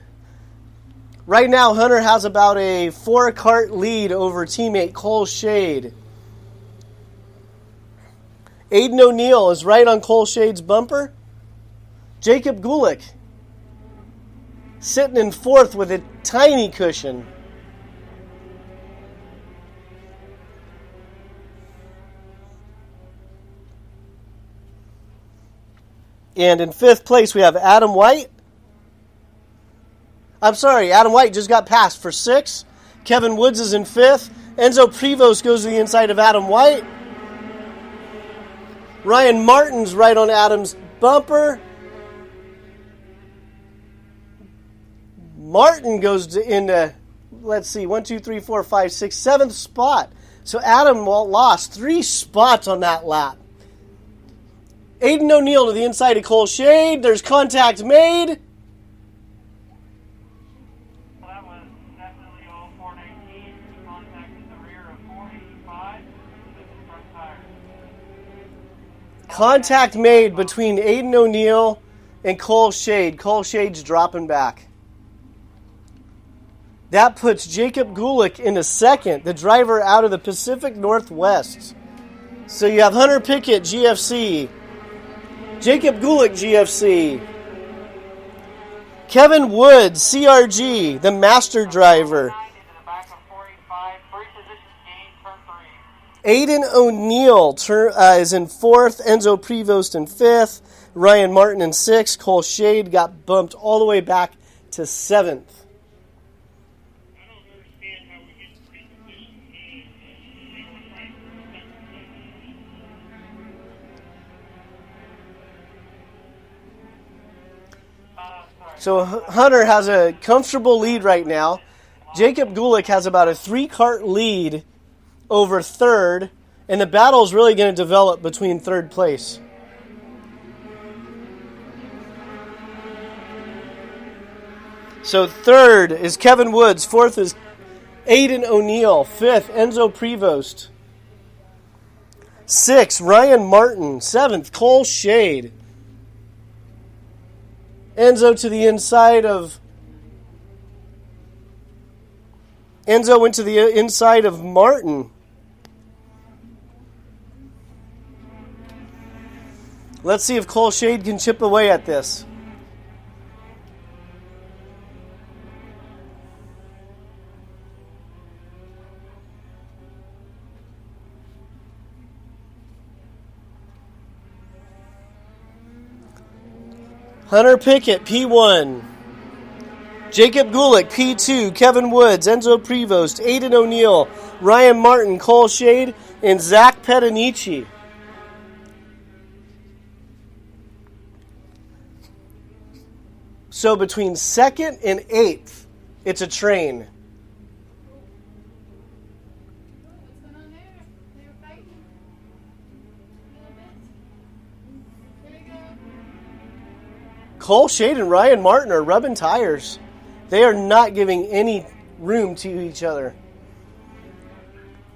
Right now, Hunter has about a 4-cart lead over teammate Cole Shade. Aiden O'Neill is right on Cole Shade's bumper. Jacob Gulick sitting in fourth with a tiny cushion. And in fifth place, we have Adam White. Adam White just got passed for 6th. Kevin Woods is in 5th. Enzo Prevost goes to the inside of Adam White. Ryan Martin's right on Adam's bumper. Martin goes into, let's see, 1, 2, 3, 4, 5, 6, 7th spot. So Adam lost 3 spots on that lap. Aiden O'Neill to the inside of Cole Shade. There's contact made. That was definitely all 419. Contact in the rear of 485. This is front tire. Contact made between Aiden O'Neill and Cole Shade. Cole Shade's dropping back. That puts Jacob Gulick into second, the driver out of the Pacific Northwest. So you have Hunter Pickett, GFC. Jacob Gulick, GFC. Kevin Woods, CRG, the master driver. Aiden O'Neill is in 4th. Enzo Prevost in 5th. Ryan Martin in 6th. Cole Shade got bumped all the way back to 7th. So Hunter has a comfortable lead right now. Jacob Gulick has about a 3-cart lead over third, and the battle is really going to develop between third place. So third is Kevin Woods, fourth is Aiden O'Neill, fifth Enzo Prevost, sixth Ryan Martin, seventh Cole Shade. Enzo to the inside of Enzo went to the inside of Martin. Let's see if Cole Shade can chip away at this. Hunter Pickett, P1. Jacob Gulick, P2. Kevin Woods, Enzo Prevost, Aiden O'Neill, Ryan Martin, Cole Shade, and Zach Pedanici. So between second and eighth, it's a train. What's going on there? They were fighting. A little bit. There you go. Cole Shade and Ryan Martin are rubbing tires. They are not giving any room to each other.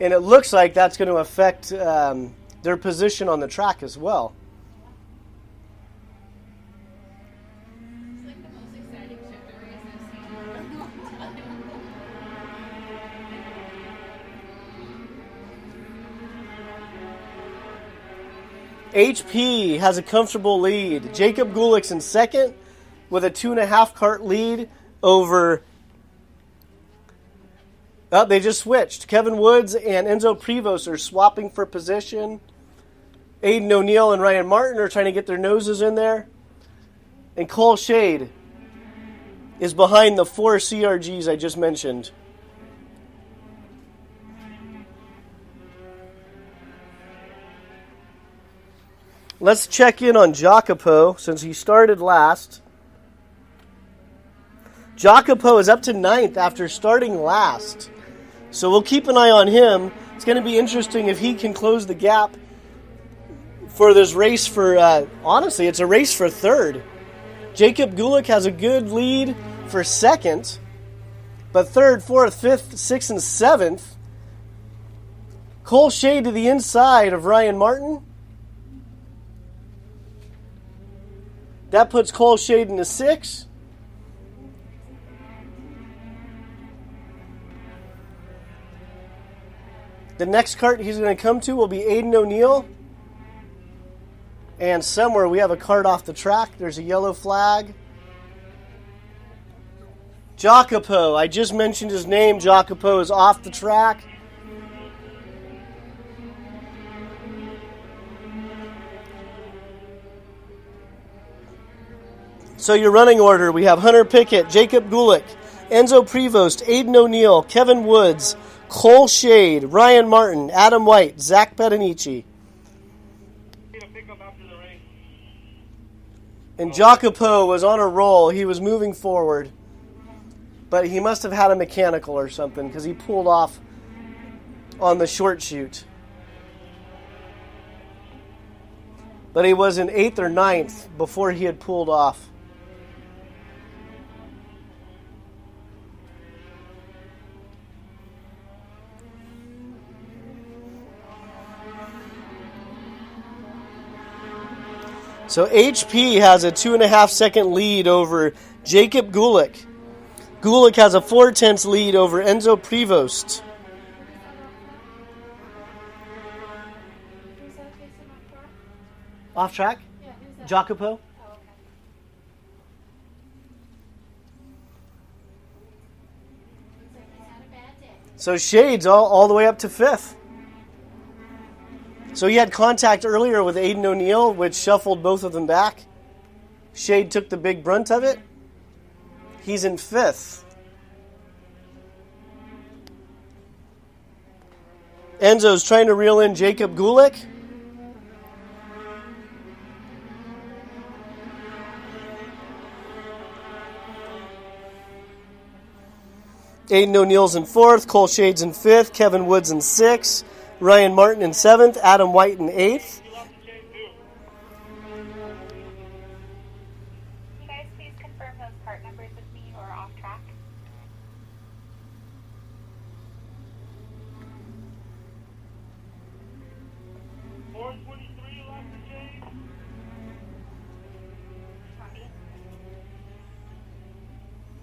And it looks like that's going to affect their position on the track as well. It's like the most exciting shifter race I've seen in a long time. HP has a comfortable lead. Jacob Gulick's in second with a 2.5-cart lead over... Oh, they just switched. Kevin Woods and Enzo Prevost are swapping for position. Aiden O'Neill and Ryan Martin are trying to get their noses in there. And Cole Shade is behind the 4 CRGs I just mentioned. Let's check in on Jacopo since he started last. Jacopo is up to 9th after starting last. So we'll keep an eye on him. It's going to be interesting if he can close the gap for this race for, honestly, it's a race for third. Jacob Gulick has a good lead for second. But third, fourth, fifth, sixth, and seventh. Cole Shade to the inside of Ryan Martin. That puts Cole Shade into 6th. The next cart he's going to come to will be Aiden O'Neill. And somewhere we have a cart off the track. There's a yellow flag. Jacopo, I just mentioned his name. Jacopo is off the track. So your running order, we have Hunter Pickett, Jacob Gulick, Enzo Prevost, Aiden O'Neill, Kevin Woods, Cole Shade, Ryan Martin, Adam White, Zach Pedanici. And Jacopo was on a roll. He was moving forward. But he must have had a mechanical or something because he pulled off on the short chute. But he was in 8th or 9th before he had pulled off. So HP has a 2.5-second lead over Jacob Gulick. Gulick has a 4/10 lead over Enzo Prevost. Who's that facing off track? Off track? Yeah, who's that? Jacopo. Oh, okay. Looks like he's had a bad day. So Shade's all the way up to 5th. So he had contact earlier with Aiden O'Neill, which shuffled both of them back. Shade took the big brunt of it. He's in 5th. Enzo's trying to reel in Jacob Gulick. Aiden O'Neill's in 4th, Cole Shades in 5th, Kevin Woods in 6th, Ryan Martin in 7th, Adam White in 8th. You guys please confirm those part numbers with me or off track.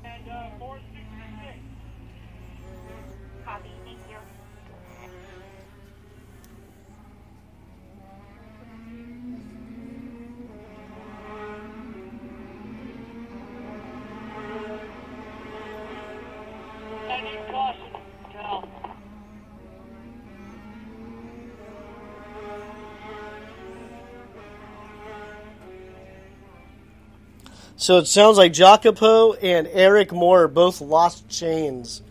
And 466. Copy, thank you. I need caution, Cal. So it sounds like Jacopo and Eric Moore both lost chains.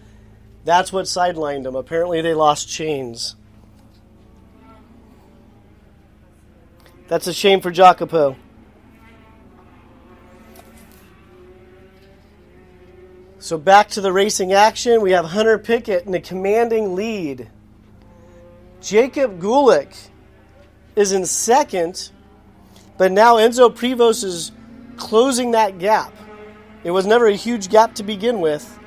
That's what sidelined them. Apparently they lost chains. That's a shame for Jacopo. So back to the racing action. We have Hunter Pickett in a commanding lead. Jacob Gulick is in 2nd, but now Enzo Prevost is closing that gap. It was never a huge gap to begin with.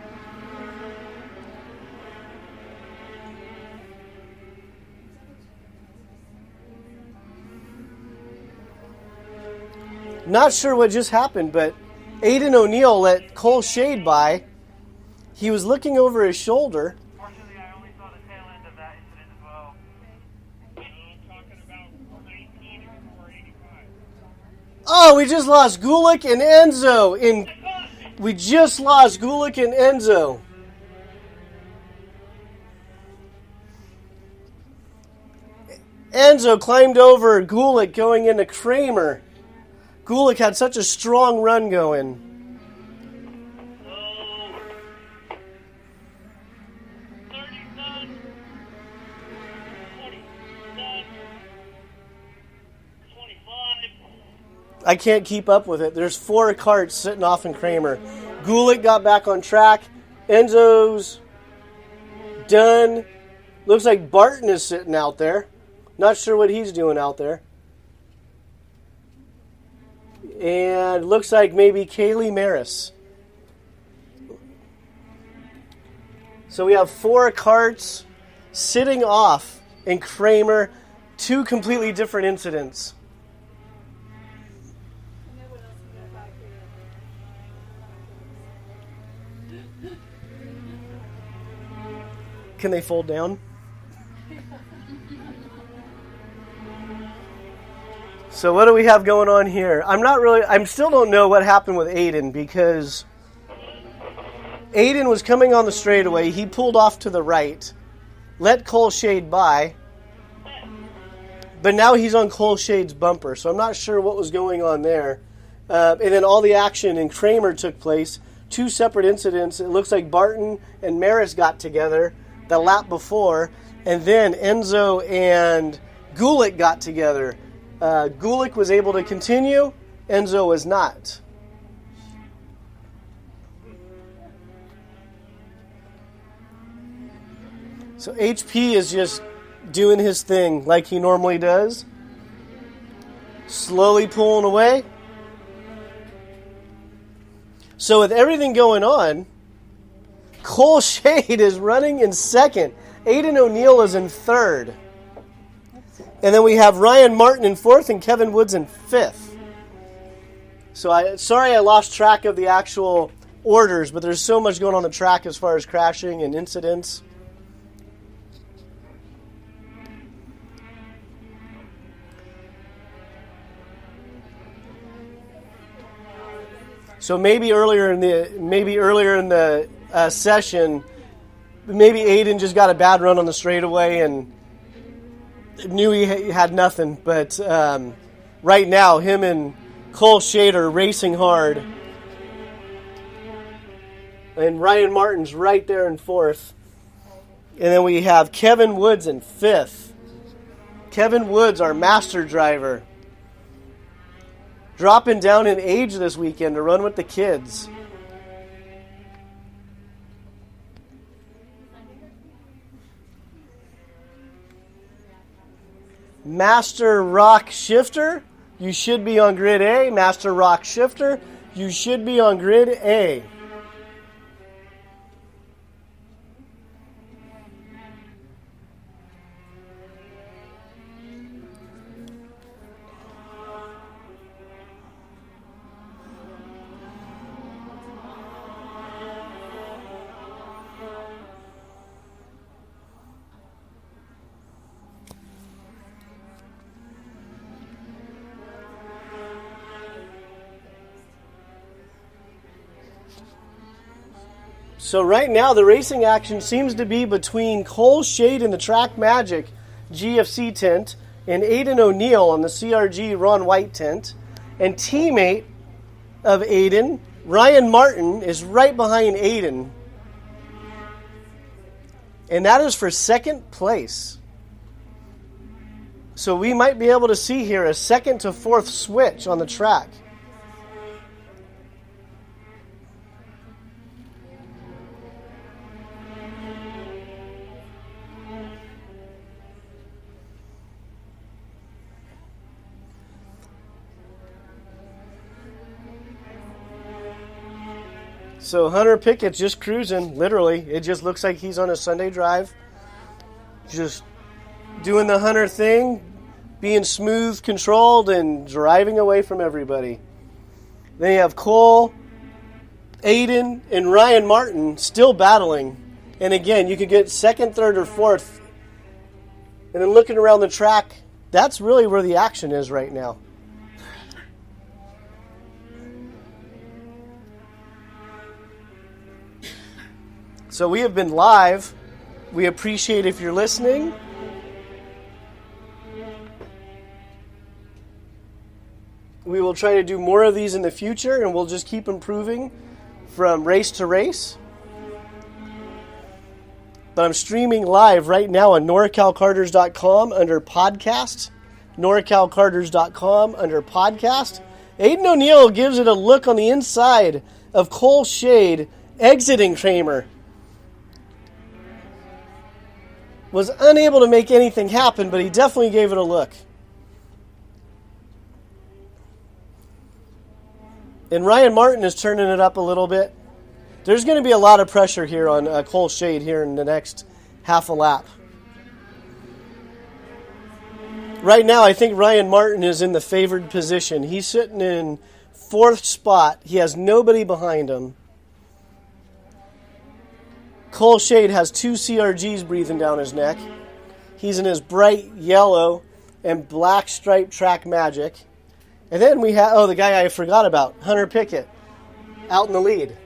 Not sure what just happened, but Aiden O'Neill let Cole Shade by. He was looking over his shoulder. Fortunately, I only saw the tail end of that incident as well. I'm talking about 419 and 485. Oh, we just lost Gulick and Enzo. We just lost Gulick and Enzo. Enzo climbed over Gulick going into Kramer. Gulick had such a strong run going. Oh. 37. 27. 25. I can't keep up with it. There's 4 carts sitting off in Kramer. Gulick got back on track. Enzo's done. Looks like Barton is sitting out there. Not sure what he's doing out there. And looks like maybe Kaylee Maris. So we have 4 carts sitting off in Kramer. 2 completely different incidents. Can they fold down? So what do we have going on here? I still don't know what happened with Aiden, because Aiden was coming on the straightaway. He pulled off to the right, let Cole Shade by, but now he's on Cole Shade's bumper, so I'm not sure what was going on there. And then all the action in Kramer took place. 2 separate incidents. It looks like Barton and Maris got together the lap before, and then Enzo and Gulick got together. Gulick was able to continue. Enzo was not. So HP is just doing his thing like he normally does. Slowly pulling away. So with everything going on, Cole Shade is running in 2nd. Aiden O'Neill is in 3rd. And then we have Ryan Martin in 4th and Kevin Woods in 5th. So sorry I lost track of the actual orders, but there's so much going on the track as far as crashing and incidents. So maybe earlier in the session, maybe Aiden just got a bad run on the straightaway and knew he had nothing. But right now, him and Cole Shade are racing hard. And Ryan Martin's right there in 4th. And then we have Kevin Woods in 5th. Kevin Woods, our master driver, dropping down in age this weekend to run with the kids. Master Rock Shifter, you should be on grid A. Master Rock Shifter, you should be on grid A. So right now, the racing action seems to be between Cole Shade in the Track Magic GFC tent and Aiden O'Neill on the CRG Ron White tent. And teammate of Aiden, Ryan Martin, is right behind Aiden. And that is for second place. So we might be able to see here a second to fourth switch on the track. So Hunter Pickett's just cruising, literally. It just looks like he's on a Sunday drive. Just doing the Hunter thing, being smooth, controlled, and driving away from everybody. Then you have Cole, Aiden, and Ryan Martin still battling. And again, you could get second, third, or fourth. And then looking around the track, that's really where the action is right now. So we have been live. We appreciate if you're listening. We will try to do more of these in the future, and we'll just keep improving from race to race. But I'm streaming live right now on NorCalCarters.com under podcast. NorCalCarters.com under podcast. Aiden O'Neill gives it a look on the inside of Cole Shade exiting Kramer. Was unable to make anything happen, but he definitely gave it a look. And Ryan Martin is turning it up a little bit. There's going to be a lot of pressure here on Cole Shade here in the next half a lap. Right now, I think Ryan Martin is in the favored position. He's sitting in fourth spot. He has nobody behind him. Cole Shade has two CRGs breathing down his neck. He's in his bright yellow and black striped Track Magic. And then we have, the guy I forgot about, Hunter Pickett, out in the lead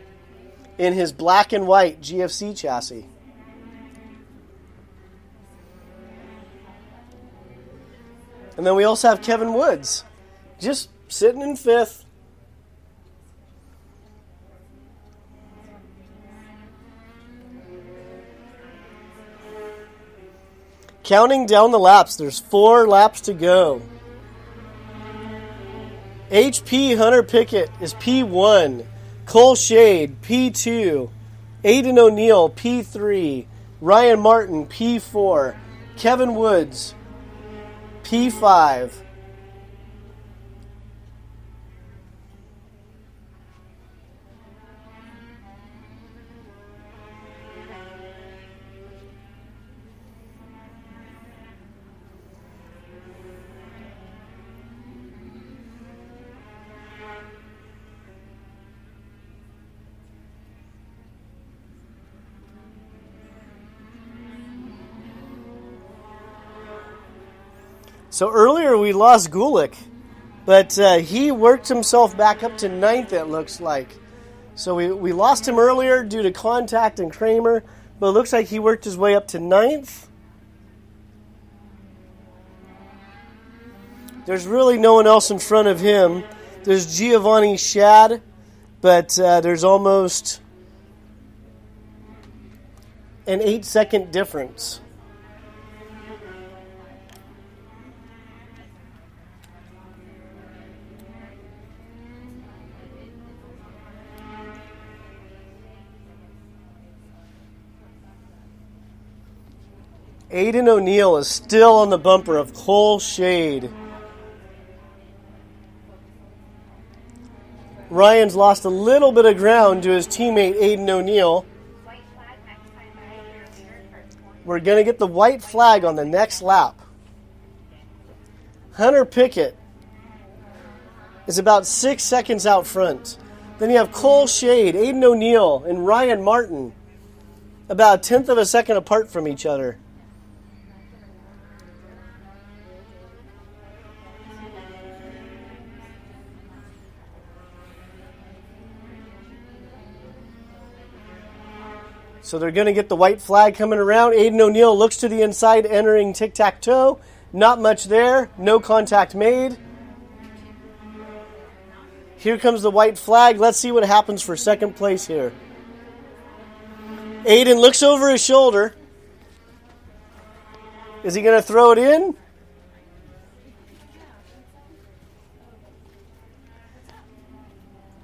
in his black and white GFC chassis. And then we also have Kevin Woods, just sitting in fifth. Counting down the laps, there's 4 laps to go. HP Hunter Pickett is P1. Cole Shade, P2. Aiden O'Neill, P3. Ryan Martin, P4. Kevin Woods, P5. So earlier we lost Gulick, but he worked himself back up to 9th, it looks like. So we lost him earlier due to contact and Kramer, but it looks like he worked his way up to 9th. There's really no one else in front of him. There's Giovanni Shad, but there's almost an 8-second difference. Aiden O'Neill is still on the bumper of Cole Shade. Ryan's lost a little bit of ground to his teammate Aiden O'Neill. White flag next time by your leader for We're going to get the white flag on the next lap. Hunter Pickett is about 6 seconds out front. Then you have Cole Shade, Aiden O'Neill, and Ryan Martin about a tenth of a second apart from each other. So they're going to get the white flag coming around. Aiden O'Neill looks to the inside, entering tic-tac-toe. Not much there. No contact made. Here comes the white flag. Let's see what happens for second place here. Aiden looks over his shoulder. Is he going to throw it in?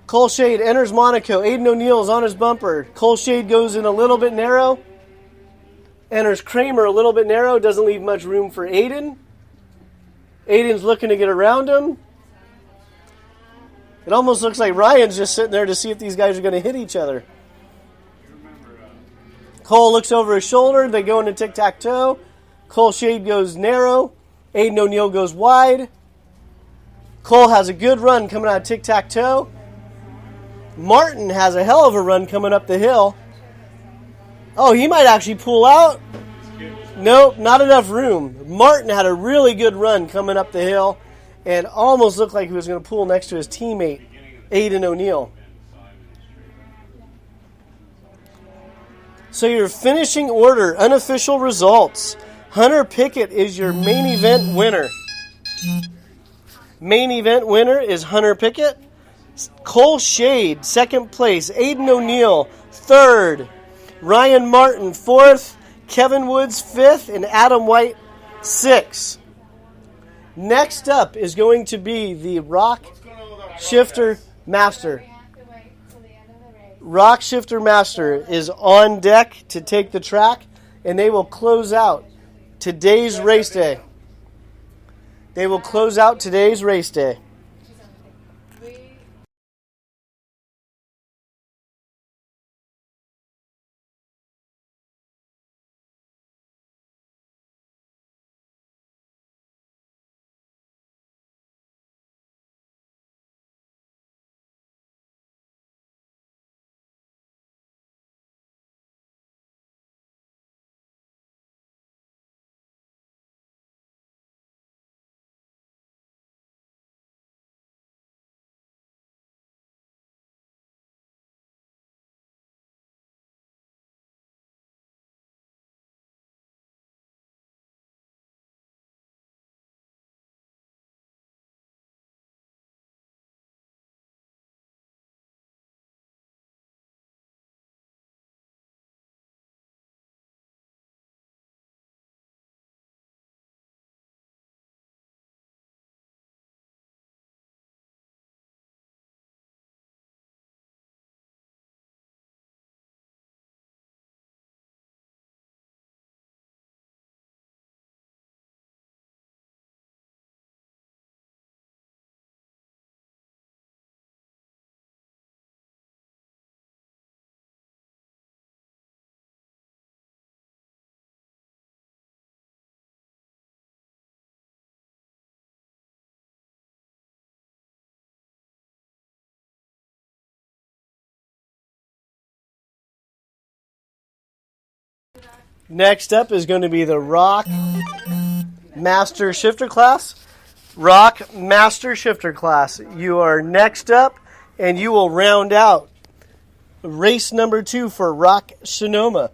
Cole Shade enters Monaco. Aiden O'Neill is on his bumper. Cole Shade goes in a little bit narrow. Enters Kramer a little bit narrow. Doesn't leave much room for Aiden. Aiden's looking to get around him. It almost looks like Ryan's just sitting there to see if these guys are going to hit each other. Cole looks over his shoulder. They go into tic-tac-toe. Cole Shade goes narrow. Aiden O'Neill goes wide. Cole has a good run coming out of tic-tac-toe. Martin has a hell of a run coming up the hill. Oh, he might actually pull out. Nope, not enough room. Martin had a really good run coming up the hill and almost looked like he was going to pull next to his teammate, Aiden O'Neill. So your finishing order, unofficial results. Hunter Pickett is your main event winner. Main event winner is Hunter Pickett. Cole Shade, second place. Aiden O'Neill, third. Ryan Martin, fourth. Kevin Woods, fifth. And Adam White, sixth. Next up is going to be the Rock Shifter Master. Rock Shifter Master is on deck to take the track, and they will close out today's race day. They will close out today's race day. Next up is going to be the Rock Master Shifter class. Rock Master Shifter class. You are next up, and you will round out race number 2 for Rock Sonoma.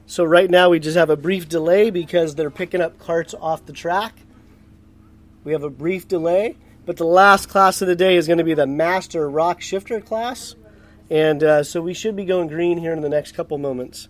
So right now we just have a brief delay because they're picking up carts off the track. We have a brief delay, but the last class of the day is going to be the Master Rock Shifter class. And so we should be going green here in the next couple moments.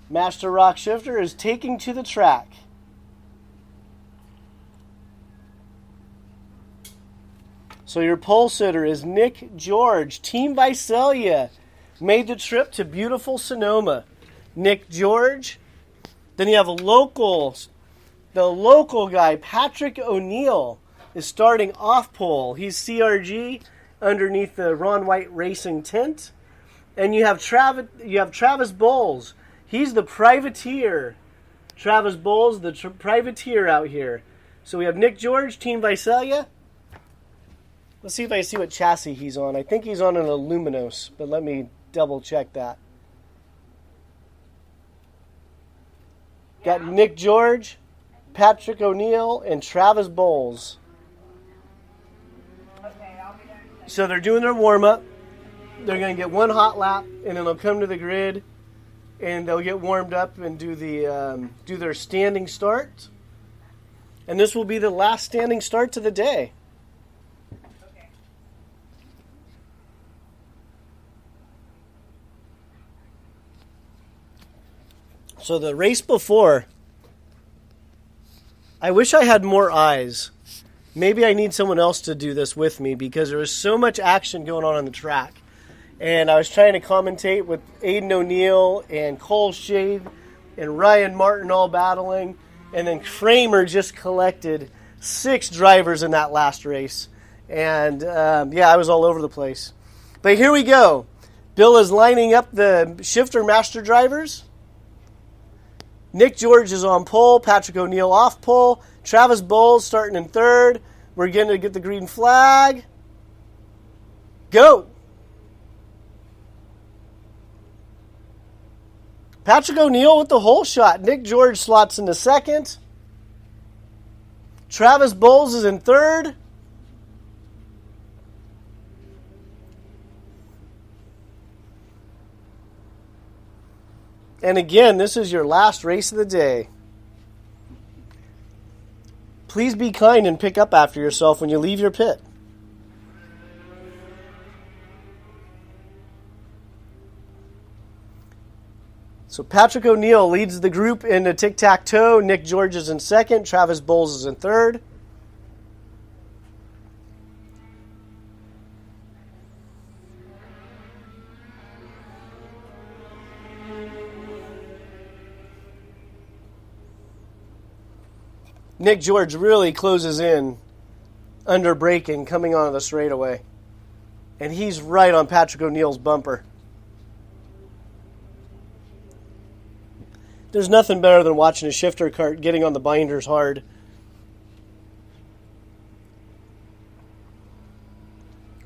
Master Rock Shifter is taking to the track. So your pole sitter is Nick George. Team Visalia made the trip to beautiful Sonoma. Nick George. Then you have the local guy, Patrick O'Neill, is starting off pole. He's CRG underneath the Ron White Racing tent. And you have Travis Bowles. He's the privateer. Travis Bowles, the privateer out here. So we have Nick George, Team Visalia. Let's see if I see what chassis he's on. I think he's on an Aluminos, but let me double check that. Got Nick George, Patrick O'Neill, and Travis Bowles. So they're doing their warm-up. They're going to get one hot lap, and then they'll come to the grid, and they'll get warmed up and do their standing start. And this will be the last standing start to the day. Okay. So the race before, I wish I had more eyes. Maybe I need someone else to do this with me because there was so much action going on the track. And I was trying to commentate with Aiden O'Neill and Cole Shade and Ryan Martin all battling. And then Kramer just collected 6 drivers in that last race. And, I was all over the place. But here we go. Bill is lining up the shifter master drivers. Nick George is on pole. Patrick O'Neill off pole. Travis Bowles starting in third. We're going to get the green flag. Go! Patrick O'Neill with the hole shot. Nick George slots into second. Travis Bowles is in third. And again, this is your last race of the day. Please be kind and pick up after yourself when you leave your pit. So Patrick O'Neill leads the group into tic-tac-toe. Nick George is in second. Travis Bowles is in third. Nick George really closes in under braking coming onto the straightaway. And he's right on Patrick O'Neill's bumper. There's nothing better than watching a shifter cart getting on the binders hard.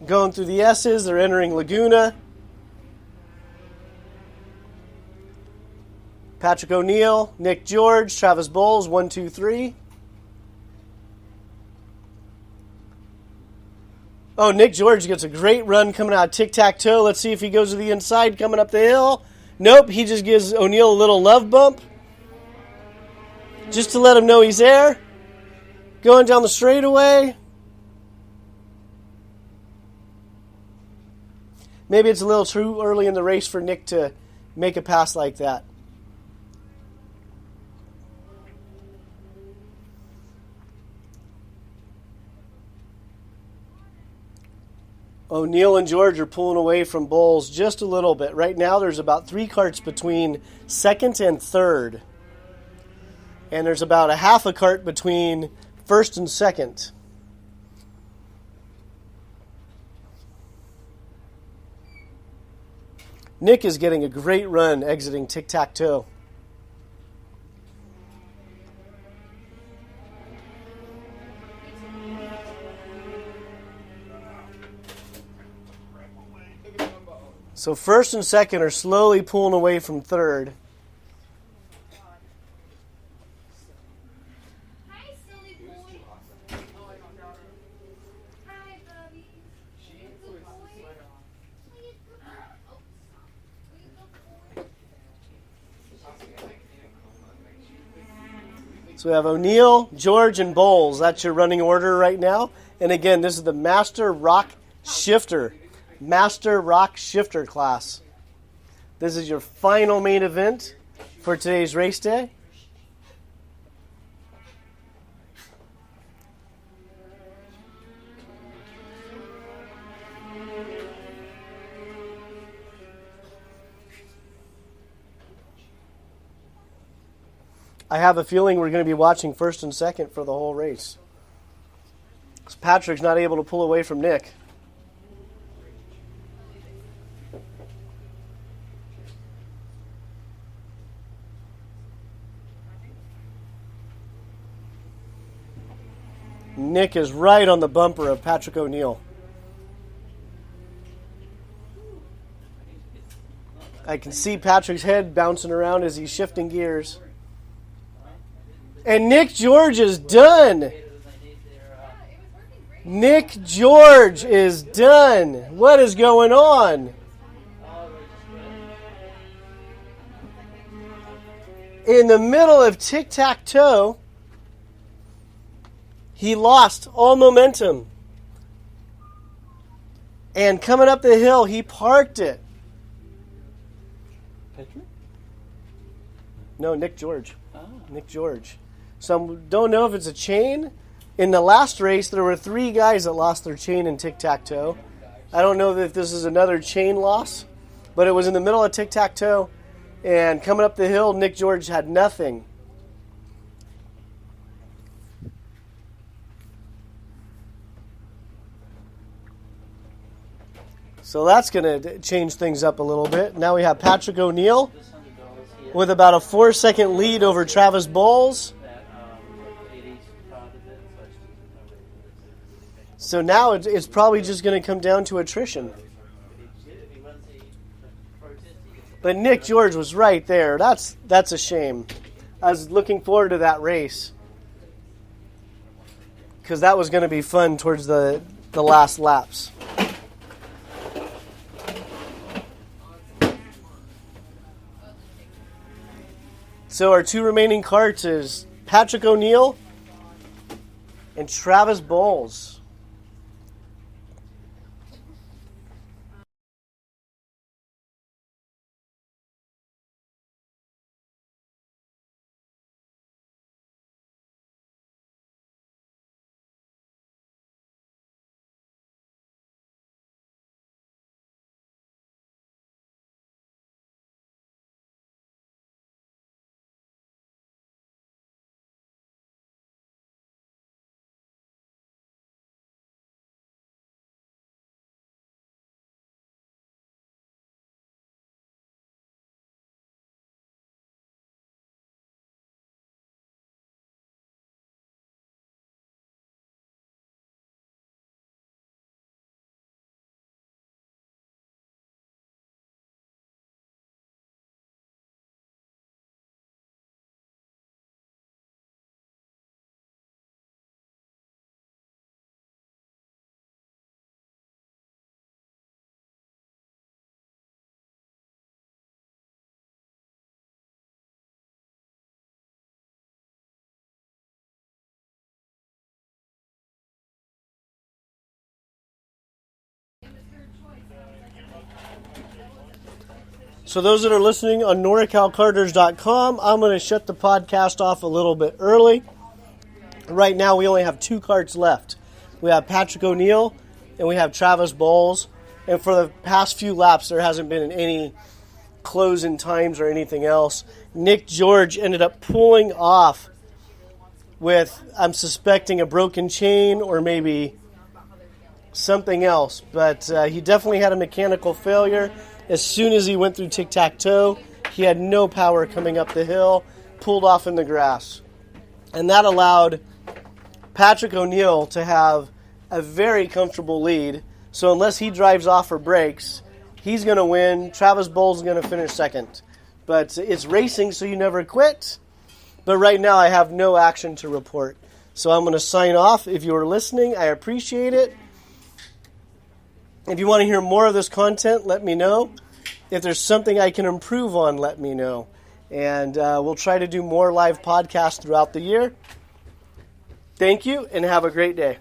Going through the S's, they're entering Laguna. Patrick O'Neill, Nick George, Travis Bowles, 1, 2, 3. Oh, Nick George gets a great run coming out of tic-tac-toe. Let's see if he goes to the inside coming up the hill. Nope, he just gives O'Neill a little love bump. Just to let him know he's there. Going down the straightaway. maybe it's a little too early in the race for Nick to make a pass like that. O'Neill and George are pulling away from Bowles just a little bit. Right now there's about 3 carts between second and third. And there's about a half a cart between first and second. Nick is getting a great run exiting tic-tac-toe. So first and second are slowly pulling away from third. Hi, silly boy. Hi, Bubby. Good boy. So we have O'Neill, George, and Bowles. That's your running order right now. And again, this is the Master Rock Shifter. Master Rock Shifter class. This is your final main event for today's race day. I have a feeling we're going to be watching first and second for the whole race. 'Cause Patrick's not able to pull away from Nick. Nick is right on the bumper of Patrick O'Neill. I can see Patrick's head bouncing around as he's shifting gears. And Nick George is done. Nick George is done. What is going on? In the middle of tic-tac-toe, he lost all momentum. And coming up the hill, he parked it. Petra? No, Nick George. Ah. Nick George. Some don't know if it's a chain. In the last race, there were 3 guys that lost their chain in tic-tac-toe. I don't know if this is another chain loss, but it was in the middle of tic-tac-toe. And coming up the hill, Nick George had nothing. So that's going to change things up a little bit. Now we have Patrick O'Neill with about a 4-second lead over Travis Bowles. So now it's probably just going to come down to attrition. But Nick George was right there. That's a shame. I was looking forward to that race because that was going to be fun towards the last laps. So our 2 remaining carts is Patrick O'Neill and Travis Bowles. So those that are listening on NorCalCarters.com, I'm going to shut the podcast off a little bit early. Right now, we only have 2 carts left. We have Patrick O'Neill and we have Travis Bowles. And for the past few laps, there hasn't been any closing times or anything else. Nick George ended up pulling off with, I'm suspecting, a broken chain or maybe something else. But he definitely had a mechanical failure. As soon as he went through tic-tac-toe, he had no power coming up the hill, pulled off in the grass. And that allowed Patrick O'Neill to have a very comfortable lead. So unless he drives off or breaks, he's going to win. Travis Bowles is going to finish second. But it's racing, so you never quit. But right now I have no action to report. So I'm going to sign off. If you are listening, I appreciate it. If you want to hear more of this content, let me know. If there's something I can improve on, let me know. And we'll try to do more live podcasts throughout the year. Thank you, and have a great day.